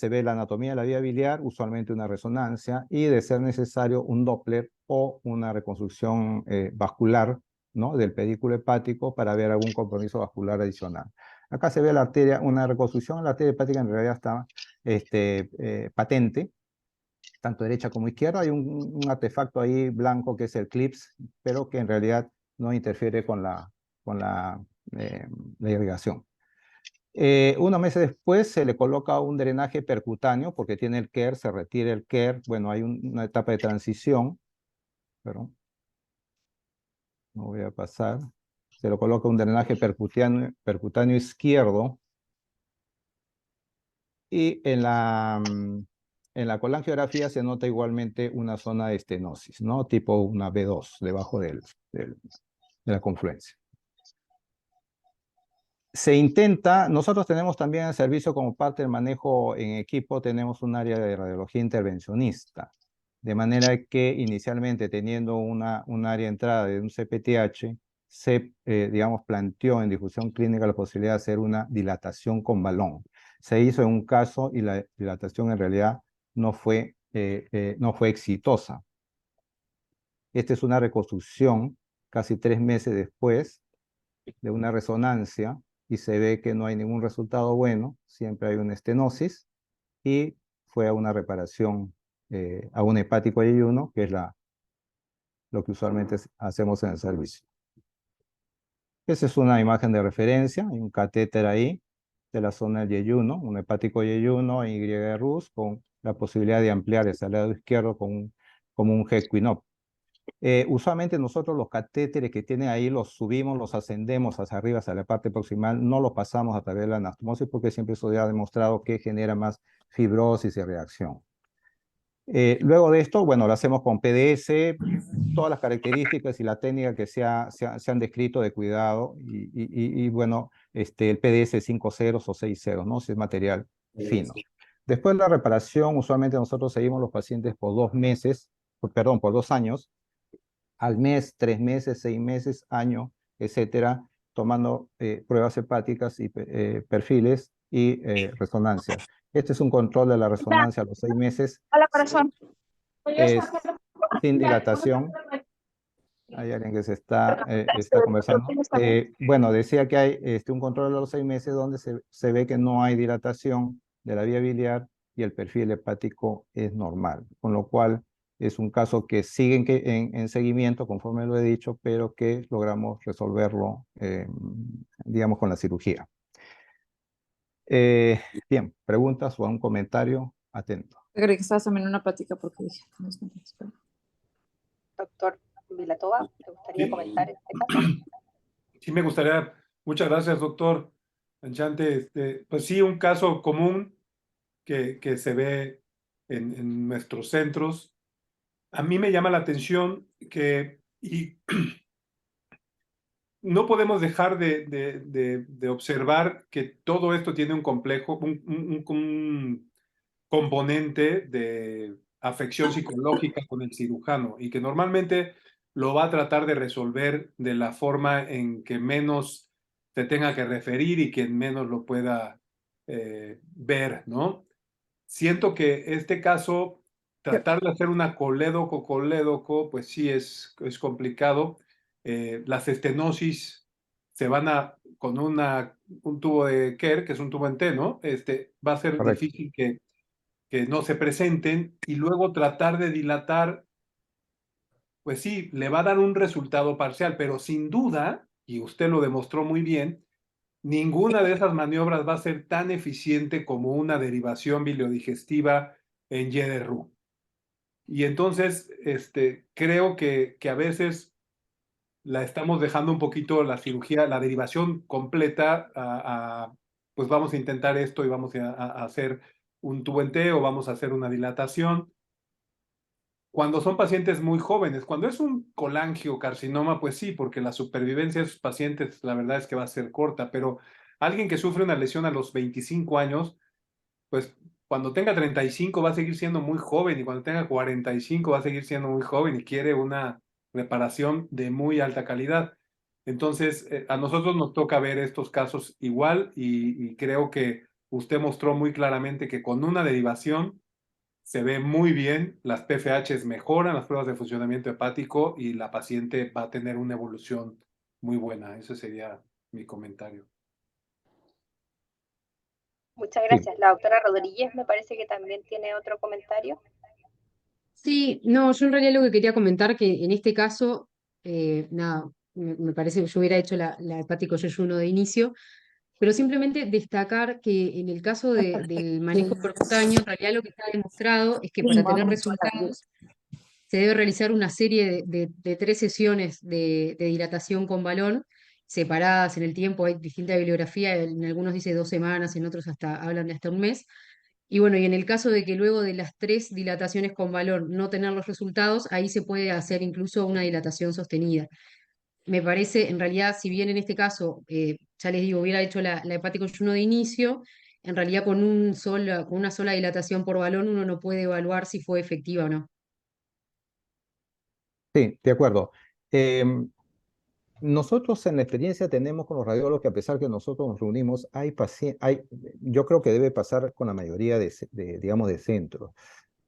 ve la anatomía de la vía biliar, usualmente una resonancia, y de ser necesario un Doppler o una reconstrucción vascular, ¿no?, del pedículo hepático para ver algún compromiso vascular adicional. Acá se ve la arteria, una reconstrucción de la arteria hepática en realidad está patente, tanto derecha como izquierda. Hay un artefacto ahí blanco que es el CLIPS, pero que en realidad no interfiere con la irrigación. Unos meses después se le coloca un drenaje percutáneo porque tiene el KER, se retira el KER. Bueno, hay una etapa de transición, pero no voy a pasar. Se le coloca un drenaje percutáneo izquierdo. Y en la colangiografía se nota igualmente una zona de estenosis, ¿no? Tipo una B2, debajo de la confluencia. Se intenta, nosotros tenemos también el servicio como parte del manejo en equipo, tenemos un área de radiología intervencionista, de manera que inicialmente teniendo un área de entrada de un CPTH, se, digamos, planteó en difusión clínica la posibilidad de hacer una dilatación con balón. Se hizo en un caso y la dilatación en realidad no fue exitosa. Esta es una reconstrucción casi 3 meses después de una resonancia y se ve que no hay ningún resultado bueno, siempre hay una estenosis y fue a una reparación, a un hepático de ayuno, que es lo que usualmente hacemos en el servicio. Esa es una imagen de referencia, hay un catéter ahí de la zona del yeyuno, un hepático yeyuno en Y de Rus, con la posibilidad de ampliar ese lado izquierdo como un G-Quinop. Usualmente nosotros los catéteres que tienen ahí los subimos, los ascendemos hacia arriba, hacia la parte proximal, no los pasamos a través de la anastomosis porque siempre eso ya ha demostrado que genera más fibrosis y reacción. Luego de esto, bueno, lo hacemos con PDS, todas las características y la técnica que se han descrito de cuidado y bueno, el PDS 5 ceros o 6 ceros, ¿no? Si es material fino. Después de la reparación, usualmente nosotros seguimos los pacientes por 2 meses, perdón, por 2 años, al mes, 3 meses, 6 meses, año, etcétera, tomando pruebas hepáticas y perfiles y resonancias. Este es un control de la resonancia a los 6 meses. Hola, corazón. Es sin dilatación. Hay alguien que está conversando. Bueno, decía que hay un control a los 6 meses donde se ve que no hay dilatación de la vía biliar y el perfil hepático es normal, con lo cual es un caso que sigue en seguimiento, conforme lo he dicho, pero que logramos resolverlo, digamos, con la cirugía. Bien, preguntas o algún comentario, atento. Creí que estabas también en una plática porque dije, no es mentira. Doctor Vilatova, ¿te gustaría comentar este caso? Sí, me gustaría. Muchas gracias, doctor Anchante. Pues sí, un caso común que se ve en nuestros centros. A mí me llama la atención que no podemos dejar de observar que todo esto tiene un complejo, un componente de afección psicológica con el cirujano y que normalmente lo va a tratar de resolver de la forma en que menos te tenga que referir y que menos lo pueda ver, ¿no? Siento que este caso, tratar de hacer una colédoco, pues sí es complicado. Las estenosis se van con un tubo de Kerr, que es un tubo en T, ¿no? Va a ser Correcto. difícil que no se presenten y luego tratar de dilatar, pues sí, le va a dar un resultado parcial, pero sin duda, y usted lo demostró muy bien, ninguna de esas maniobras va a ser tan eficiente como una derivación biliodigestiva en Y de Roux. Y entonces, creo que a veces la estamos dejando un poquito la cirugía, la derivación completa, pues vamos a intentar esto y vamos a hacer un tubo en T o vamos a hacer una dilatación. Cuando son pacientes muy jóvenes, cuando es un colangiocarcinoma, pues sí, porque la supervivencia de esos pacientes, la verdad es que va a ser corta, pero alguien que sufre una lesión a los 25 años, pues cuando tenga 35 va a seguir siendo muy joven y cuando tenga 45 va a seguir siendo muy joven y quiere una reparación de muy alta calidad. Entonces, a nosotros nos toca ver estos casos igual y creo que usted mostró muy claramente que con una derivación se ve muy bien, las PFHs mejoran las pruebas de funcionamiento hepático y la paciente va a tener una evolución muy buena. Ese sería mi comentario. Muchas gracias. La doctora Rodríguez me parece que también tiene otro comentario. Sí, no, yo en realidad lo que quería comentar que en este caso, nada, me parece que yo hubiera hecho la hepático yeyuno de inicio, pero simplemente destacar que en el caso del manejo percutáneo, en realidad lo que está demostrado es que para tener resultados se debe realizar una serie de 3 sesiones de dilatación con balón, separadas en el tiempo, hay distinta bibliografía, en algunos dice 2 semanas, en otros hablan de hasta un mes. Y bueno, y en el caso de que luego de las 3 dilataciones con balón no tener los resultados, ahí se puede hacer incluso una dilatación sostenida. Me parece, en realidad, si bien en este caso, ya les digo, hubiera hecho la hepático yeyuno de inicio, en realidad con una sola dilatación por balón uno no puede evaluar si fue efectiva o no. Sí, de acuerdo. Nosotros en la experiencia tenemos con los radiólogos que a pesar que nosotros nos reunimos, yo creo que debe pasar con la mayoría digamos, de centros.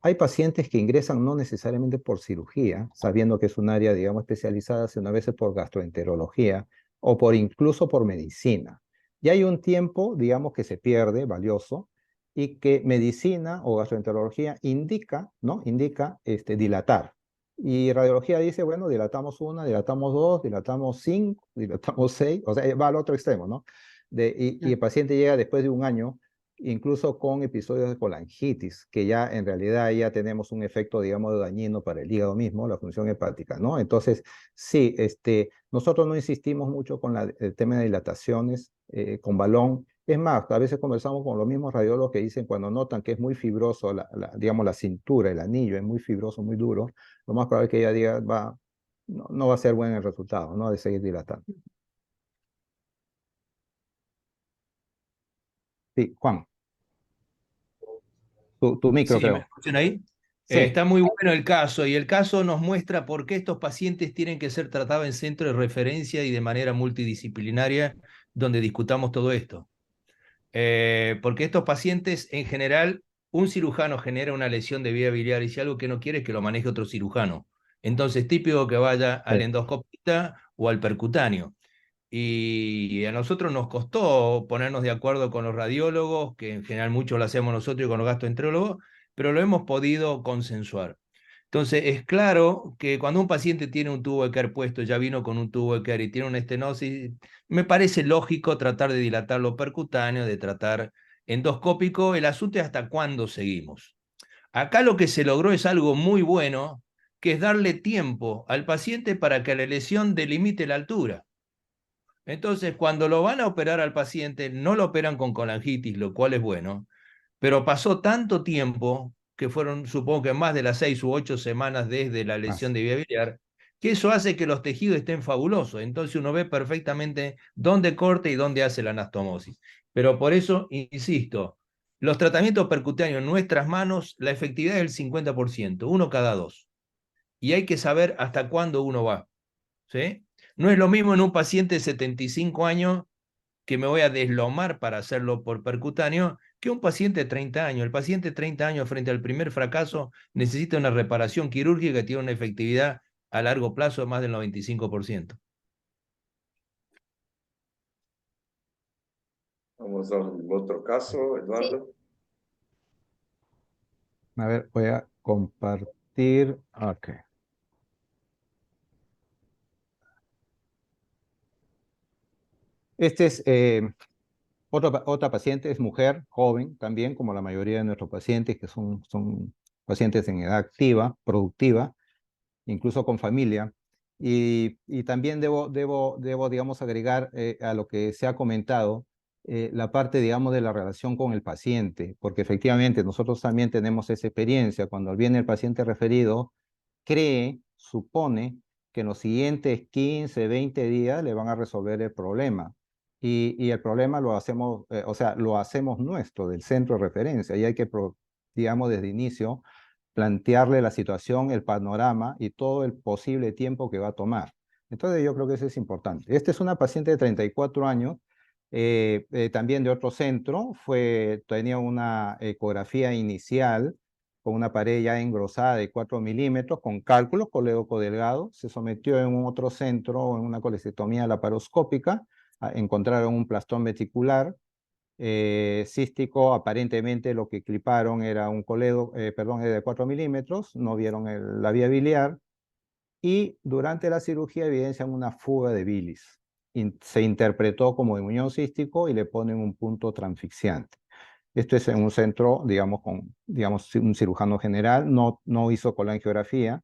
Hay pacientes que ingresan no necesariamente por cirugía, sabiendo que es un área, digamos, especializada, sino a veces por gastroenterología o incluso por medicina. Y hay un tiempo, digamos, que se pierde, valioso, y que medicina o gastroenterología indica, ¿no? Indica dilatar. Y radiología dice, bueno, dilatamos 1, dilatamos 2, dilatamos 5, dilatamos 6, o sea, va al otro extremo, ¿no? Y el paciente llega después de un año incluso con episodios de colangitis, que ya en realidad ya tenemos un efecto, digamos, dañino para el hígado mismo, la función hepática, ¿no? Entonces, sí, nosotros no insistimos mucho con el tema de dilataciones con balón. Es más, a veces conversamos con los mismos radiólogos que dicen cuando notan que es muy fibroso, digamos, la cintura, el anillo es muy fibroso, muy duro, lo más probable es que ella diga, no va a ser buen el resultado, ¿no? De seguir dilatando. Sí, Juan. Tu micro, Sí, ¿me creo. escuchan ahí? Sí. Está muy bueno el caso y el caso nos muestra por qué estos pacientes tienen que ser tratados en centro de referencia y de manera multidisciplinaria donde discutamos todo esto. Porque estos pacientes en general, un cirujano genera una lesión de vía biliar y si algo que no quiere es que lo maneje otro cirujano. Entonces, típico que vaya al endoscopista o al percutáneo. Y a nosotros nos costó ponernos de acuerdo con los radiólogos, que en general mucho lo hacemos nosotros y con los gastroenterólogos, pero lo hemos podido consensuar. Entonces, es claro que cuando un paciente tiene un tubo de Kerr puesto, ya vino con un tubo de Kerr y tiene una estenosis, me parece lógico tratar de dilatar lo percutáneo, de tratar endoscópico. El asunto es hasta cuándo seguimos. Acá lo que se logró es algo muy bueno, que es darle tiempo al paciente para que la lesión delimite la altura. Entonces, cuando lo van a operar al paciente, no lo operan con colangitis, lo cual es bueno, pero pasó tanto tiempo, que fueron, supongo que más de las 6 u 8 semanas desde la lesión de vía biliar, que eso hace que los tejidos estén fabulosos. Entonces uno ve perfectamente dónde corta y dónde hace la anastomosis. Pero por eso, insisto, los tratamientos percutáneos en nuestras manos, la efectividad es del 50%, 1 cada 2. Y hay que saber hasta cuándo uno va. ¿Sí? No es lo mismo en un paciente de 75 años que me voy a deslomar para hacerlo por percutáneo que un paciente de 30 años. El paciente de 30 años frente al primer fracaso necesita una reparación quirúrgica que tiene una efectividad a largo plazo de más del 95%. Vamos al otro caso, Eduardo. Sí. A ver, voy a compartir. Ok. Este es otra paciente, es mujer, joven también, como la mayoría de nuestros pacientes, que son pacientes en edad activa, productiva, incluso con familia. Y también debo, digamos, agregar a lo que se ha comentado, la parte, digamos, de la relación con el paciente, porque efectivamente nosotros también tenemos esa experiencia. Cuando viene el paciente referido, supone que en los siguientes 15, 20 días le van a resolver el problema. Y el problema lo hacemos, o sea, lo hacemos nuestro, del centro de referencia, y hay que, digamos, desde inicio, plantearle la situación, el panorama y todo el posible tiempo que va a tomar. Entonces yo creo que eso es importante. Esta es una paciente de 34 años, también de otro centro, tenía una ecografía inicial con una pared ya engrosada de 4 milímetros, con cálculos, colédoco delgado, se sometió en un otro centro, en una colectomía laparoscópica, encontraron un plastón vesicular, cístico, aparentemente lo que cliparon era un era de 4 milímetros, no vieron la vía biliar, y durante la cirugía evidencian una fuga de bilis. Se interpretó como inmunión cístico y le ponen un punto transfixiante. Esto es en un centro, digamos, un cirujano general, no hizo colangiografía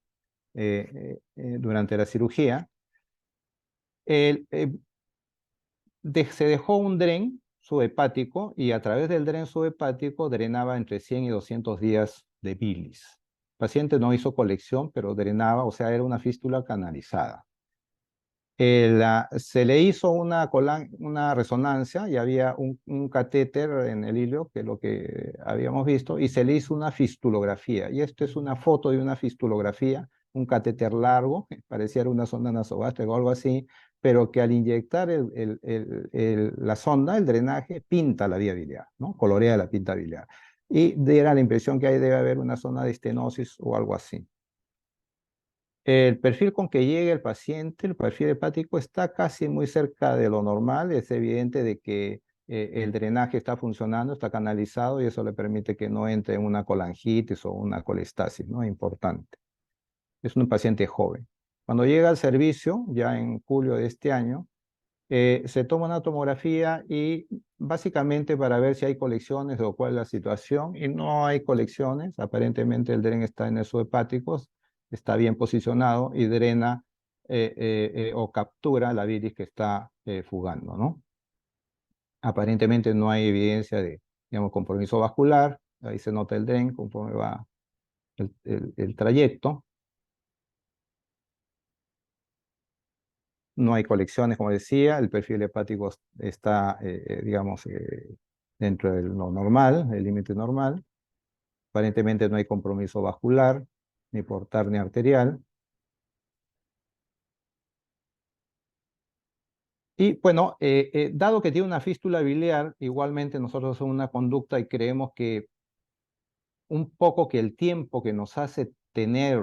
durante la cirugía. Se dejó un dren subhepático y a través del dren subhepático drenaba entre 100 y 200 días de bilis. El paciente no hizo colección, pero drenaba, o sea, era una fístula canalizada. Se le hizo una resonancia y había un catéter en el hilo, que es lo que habíamos visto, y se le hizo una fistulografía. Y esto es una foto de una fistulografía, un catéter largo, parecía una sonda nasogástrica o algo así, pero que al inyectar la sonda, el drenaje, pinta la vía biliar, ¿no? Colorea la pinta biliar. Y diera la impresión que ahí debe haber una zona de estenosis o algo así. El perfil con que llega el paciente, el perfil hepático, está casi muy cerca de lo normal. Es evidente de que el drenaje está funcionando, está canalizado y eso le permite que no entre en una colangitis o una colestasis, ¿no? Importante. Es un paciente joven. Cuando llega al servicio, ya en julio de este año, se toma una tomografía y básicamente para ver si hay colecciones o cuál es la situación, y no hay colecciones. Aparentemente el dren está en exohepáticos, está bien posicionado y drena o captura la bilis que está fugando, ¿no? Aparentemente no hay evidencia de, digamos, compromiso vascular. Ahí se nota el dren conforme va el trayecto. No hay colecciones, como decía, el perfil hepático está, digamos, dentro de lo normal, el límite normal. Aparentemente no hay compromiso vascular, ni portal ni arterial. Y bueno, dado que tiene una fístula biliar, igualmente nosotros hacemos una conducta y creemos que un poco que el tiempo que nos hace tener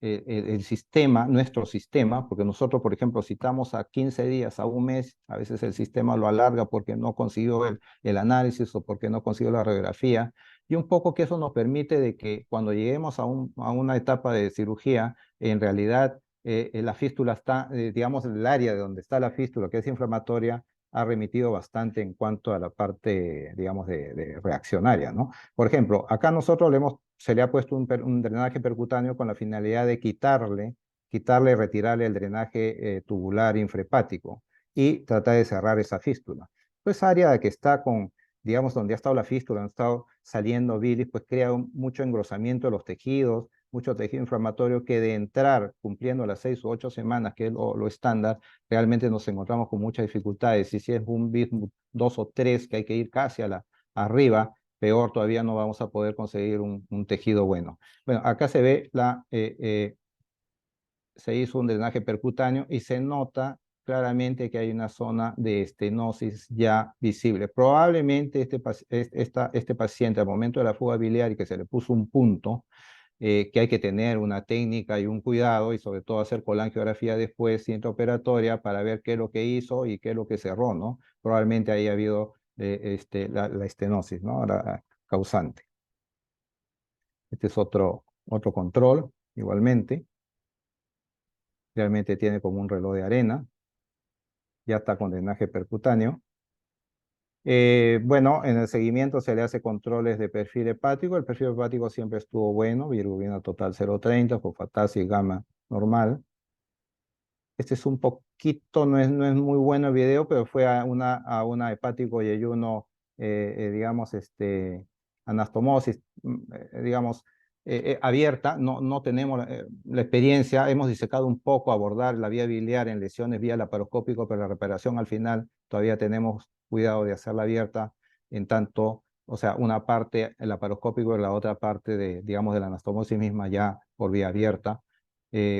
el sistema, nuestro sistema, porque nosotros, por ejemplo, citamos a 15 días, a un mes, a veces el sistema lo alarga porque no consiguió el análisis o porque no consiguió la radiografía, y un poco que eso nos permite de que cuando lleguemos a una etapa de cirugía, en realidad la fístula está, digamos, el área de donde está la fístula, que es inflamatoria, ha remitido bastante en cuanto a la parte, digamos, de reaccionaria, ¿no? Por ejemplo, acá nosotros se le ha puesto un drenaje percutáneo con la finalidad de quitarle y retirarle el drenaje tubular infrahepático y tratar de cerrar esa fístula. Pues área que está digamos, donde ha estado la fístula, donde ha estado saliendo bilis, pues crea mucho engrosamiento de los tejidos, mucho tejido inflamatorio que de entrar cumpliendo las 6 u 8 semanas, que es lo estándar, realmente nos encontramos con muchas dificultades. Y si es un bismuth 2 o 3 que hay que ir casi arriba, peor todavía no vamos a poder conseguir un tejido bueno. Bueno, acá se ve se hizo un drenaje percutáneo y se nota claramente que hay una zona de estenosis ya visible. Probablemente este paciente al momento de la fuga biliar y que se le puso un punto, que hay que tener una técnica y un cuidado y sobre todo hacer colangiografía después, intraoperatoria, para ver qué es lo que hizo y qué es lo que cerró, ¿no? Probablemente ahí ha habido la estenosis, ¿no? La causante. Este es otro control, igualmente. Realmente tiene como un reloj de arena. Ya está con drenaje percutáneo. Bueno, en el seguimiento se le hace controles de perfil hepático. El perfil hepático siempre estuvo bueno, bilirrubina total 0,30, fosfatasa y gamma normal. Este es un poquito, no es muy bueno el video, pero fue a una hepático y ayuno, digamos, anastomosis, digamos, abierta. No tenemos la experiencia. Hemos disecado un poco abordar la vía biliar en lesiones vía laparoscópico, pero la reparación al final todavía tenemos cuidado de hacerla abierta, en tanto, o sea, una parte el laparoscópico y la otra parte digamos, de la anastomosis misma ya por vía abierta.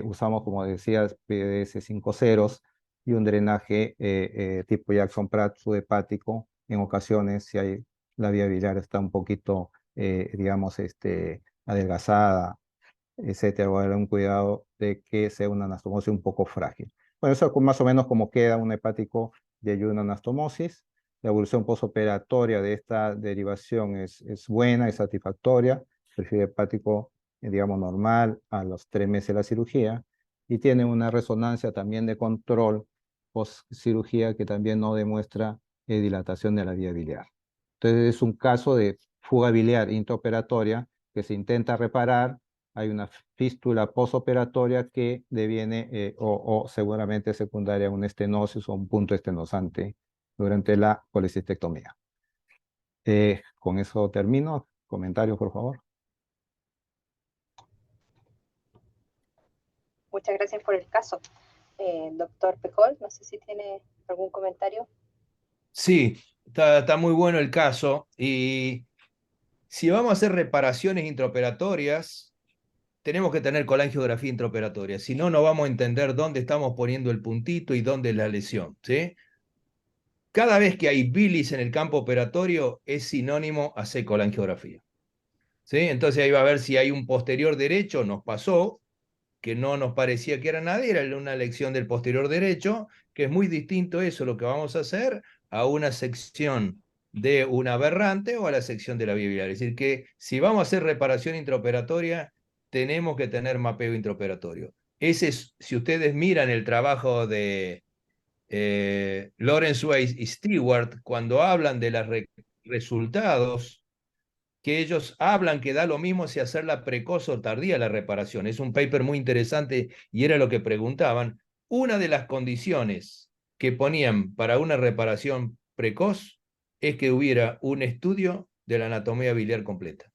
Usamos, como decías, PDS 5 ceros y un drenaje tipo Jackson-Pratt subhepático. En ocasiones, si hay, la vía biliar está un poquito, digamos, adelgazada, etcétera, o haber un cuidado de que sea una anastomosis un poco frágil. Bueno, eso es más o menos como queda un hepático de ayuno anastomosis. La evolución posoperatoria de esta derivación es buena, es satisfactoria. Perfil hepático, digamos, normal a los 3 meses de la cirugía. Y tiene una resonancia también de control post-cirugía que también no demuestra dilatación de la vía biliar. Entonces es un caso de fuga biliar intraoperatoria que se intenta reparar. Hay una fístula posoperatoria que deviene o seguramente secundaria a una estenosis o un punto estenosante durante la colecistectomía. Con eso termino. Comentarios, por favor. Muchas gracias por el caso. Doctor Pecol, no sé si tiene algún comentario. Sí, está muy bueno el caso. Y si vamos a hacer reparaciones intraoperatorias, tenemos que tener colangiografía intraoperatoria. Si no, no vamos a entender dónde estamos poniendo el puntito y dónde es la lesión, ¿sí? Cada vez que hay bilis en el campo operatorio es sinónimo a hacer colangiografía, ¿sí? Entonces ahí va a ver si hay un posterior derecho. Nos pasó que no nos parecía que era nada, era una lección del posterior derecho, que es muy distinto eso, lo que vamos a hacer, a una sección de un aberrante o a la sección de la vía biliar. Es decir, que si vamos a hacer reparación intraoperatoria, tenemos que tener mapeo intraoperatorio. Ese es, si ustedes miran el trabajo de Lawrence Weiss y Stewart, cuando hablan de los resultados, que ellos hablan que da lo mismo si hacerla precoz o tardía la reparación. Es un paper muy interesante y era lo que preguntaban. Una de las condiciones que ponían para una reparación precoz es que hubiera un estudio de la anatomía biliar completa.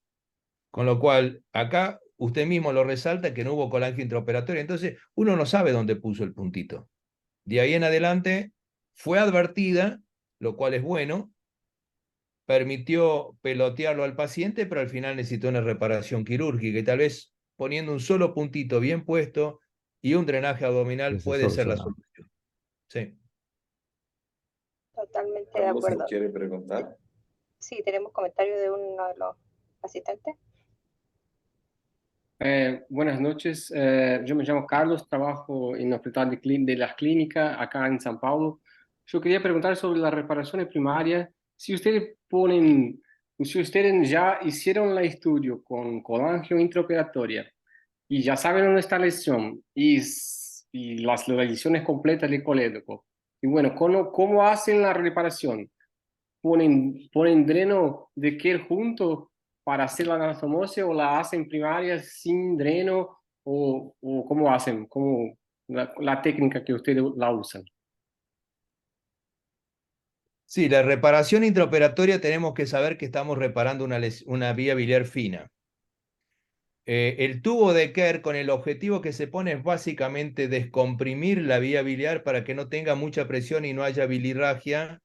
Con lo cual, acá usted mismo lo resalta que no hubo colangio intraoperatorio, entonces uno no sabe dónde puso el puntito. De ahí en adelante fue advertida, lo cual es bueno, permitió pelotearlo al paciente, pero al final necesitó una reparación quirúrgica y tal vez poniendo un solo puntito bien puesto y un drenaje abdominal puede ser la solución. Sí. Totalmente de ¿Carlos acuerdo. quiere preguntar? Sí, tenemos comentarios de uno de los asistentes. Buenas noches, yo me llamo Carlos, trabajo en el hospital de las clínicas acá en San Paulo. Yo quería preguntar sobre las reparaciones primarias. Si ustedes ya hicieron el estudio con colangio intraoperatoria y ya saben dónde está la lesión y las lesiones completas del colédoco, y bueno, ¿cómo hacen la reparación? ¿Ponen dreno de Kerr junto para hacer la anastomosis o la hacen primaria sin dreno o cómo hacen? ¿Cómo la técnica que ustedes la usan? Sí, la reparación intraoperatoria tenemos que saber que estamos reparando una vía biliar fina. El tubo de Kerr con el objetivo que se pone es básicamente descomprimir la vía biliar para que no tenga mucha presión y no haya bilirragia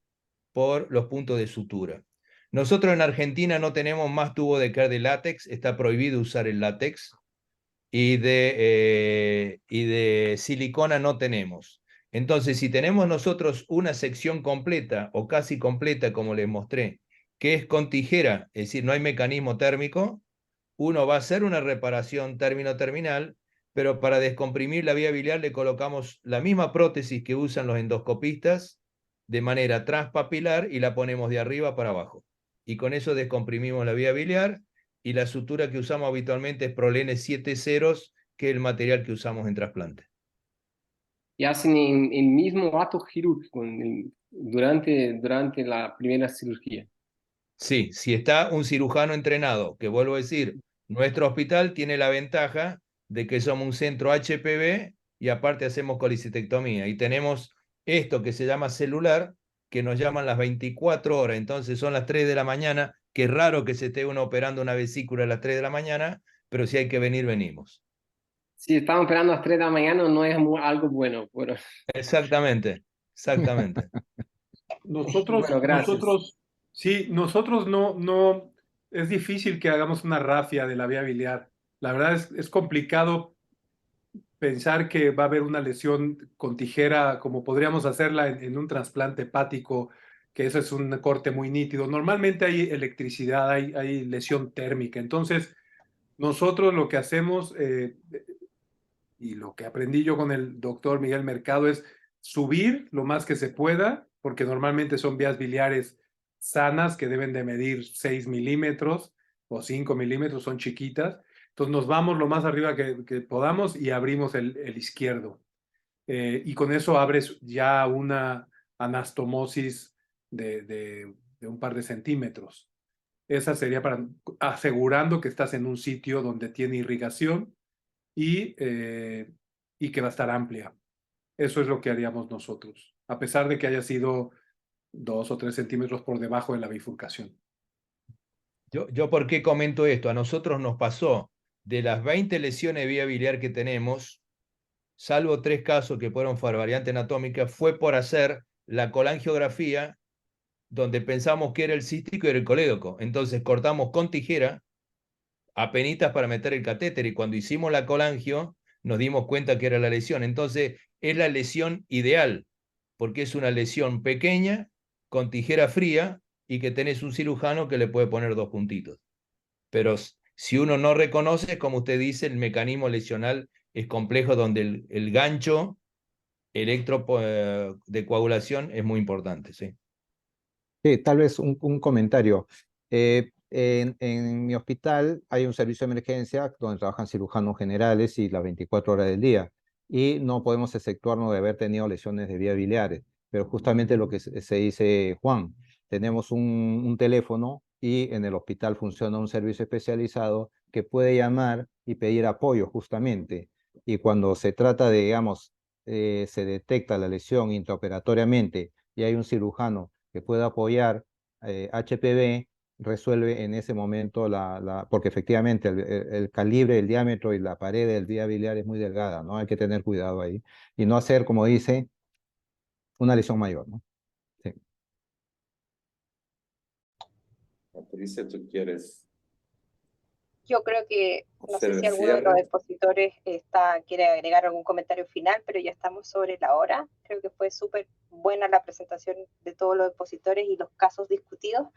por los puntos de sutura. Nosotros en Argentina no tenemos más tubo de Kerr de látex, está prohibido usar el látex, y de silicona no tenemos. Entonces, si tenemos nosotros una sección completa o casi completa, como les mostré, que es con tijera, es decir, no hay mecanismo térmico, uno va a hacer una reparación término-terminal, pero para descomprimir la vía biliar le colocamos la misma prótesis que usan los endoscopistas de manera transpapilar y la ponemos de arriba para abajo. Y con eso descomprimimos la vía biliar y la sutura que usamos habitualmente es Prolene 7 ceros, que es el material que usamos en trasplante. Y hacen el mismo acto quirúrgico durante la primera cirugía. Sí, si está un cirujano entrenado, que vuelvo a decir, nuestro hospital tiene la ventaja de que somos un centro HPV y aparte hacemos colicistectomía y tenemos esto que se llama celular, que nos llaman las 24 horas, entonces son las 3 de la mañana, que es raro que se esté uno operando una vesícula a las 3 de la mañana, pero si hay que venir, venimos. Si están operando a las 3 de la mañana no es algo bueno. Pero... Exactamente, exactamente. Nosotros no, es difícil que hagamos una rafia de la vía biliar. La verdad es complicado pensar que va a haber una lesión con tijera, como podríamos hacerla en un trasplante hepático, que eso es un corte muy nítido. Normalmente hay electricidad, hay lesión térmica. Entonces, nosotros lo que hacemos, y lo que aprendí yo con el doctor Miguel Mercado, es subir lo más que se pueda, porque normalmente son vías biliares sanas que deben de medir 6 milímetros o 5 milímetros, son chiquitas. Entonces nos vamos lo más arriba que podamos y abrimos el izquierdo. Y con eso abres ya una anastomosis de un par de centímetros. Esa sería para asegurando que estás en un sitio donde tiene irrigación y que va a estar amplia. Eso es lo que haríamos nosotros, a pesar de que haya sido 2 o 3 centímetros por debajo de la bifurcación. Yo ¿por qué comento esto? A nosotros nos pasó de las 20 lesiones de vía biliar que tenemos, salvo 3 casos que fueron por variante anatómica, fue por hacer la colangiografía donde pensamos que era el cístico y era el colédoco. Entonces cortamos con tijera apenitas para meter el catéter y cuando hicimos la colangio nos dimos cuenta que era la lesión. Entonces es la lesión ideal porque es una lesión pequeña con tijera fría y que tenés un cirujano que le puede poner 2 puntitos. Pero si uno no reconoce, como usted dice, el mecanismo lesional es complejo donde el gancho electro de coagulación es muy importante, ¿sí? Sí, tal vez un comentario. En mi hospital hay un servicio de emergencia donde trabajan cirujanos generales y las 24 horas del día. Y no podemos exceptuarnos de haber tenido lesiones de vías biliares. Pero justamente lo que se dice Juan, tenemos un teléfono y en el hospital funciona un servicio especializado que puede llamar y pedir apoyo justamente. Y cuando se trata de, digamos, se detecta la lesión intraoperatoriamente y hay un cirujano que pueda apoyar, HPV resuelve en ese momento porque efectivamente el calibre, el diámetro y la pared del vía biliar es muy delgada, ¿no? Hay que tener cuidado ahí y no hacer, como dice, una lesión mayor, ¿no? Sí. Patricia, ¿tú quieres Yo creo que, no sé hacer si el alguno de los cierre? expositores quiere agregar algún comentario final, pero ya estamos sobre la hora. Creo que fue súper buena la presentación de todos los expositores y los casos discutidos.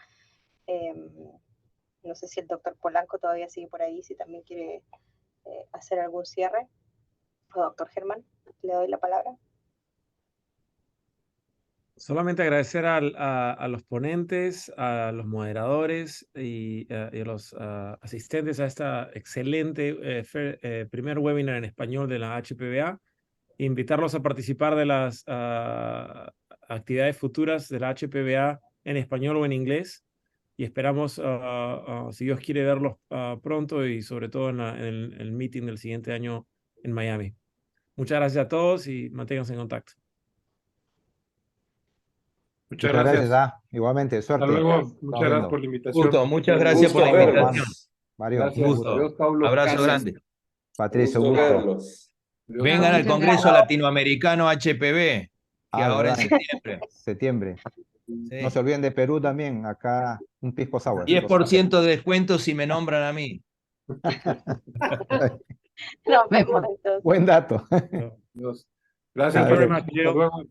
No sé si el doctor Polanco todavía sigue por ahí, si también quiere hacer algún cierre. O doctor Germán, le doy la palabra. Solamente agradecer a los ponentes, a los moderadores y a los asistentes a esta excelente primer webinar en español de la HPBA. Invitarlos a participar de las actividades futuras de la HPBA en español o en inglés. Y esperamos, si Dios quiere, verlos pronto y sobre todo en el meeting del siguiente año en Miami. Muchas gracias a todos y manténganse en contacto. Muchas gracias. gracias. Igualmente, suerte. Hasta luego. Estamos Muchas gracias viendo. por la invitación. Gusto, muchas gracias por la Gusto invitación. verlos. Mario, Gracias. Gusto. Adiós, Pablo. Abrazo Gracias. grande. Patricio, Gusto gusto. verlos. Adiós. Vengan al Muchas Congreso gracias. Latinoamericano HPV, que ahora en ¿verdad? septiembre. Septiembre. Sí. No se olviden de Perú también, acá un pisco sour. 10% de descuento si me nombran a mí. Nos vemos entonces. Buen dato. Adiós. Gracias. Thank you very Pablo. much, Hasta Jill. luego.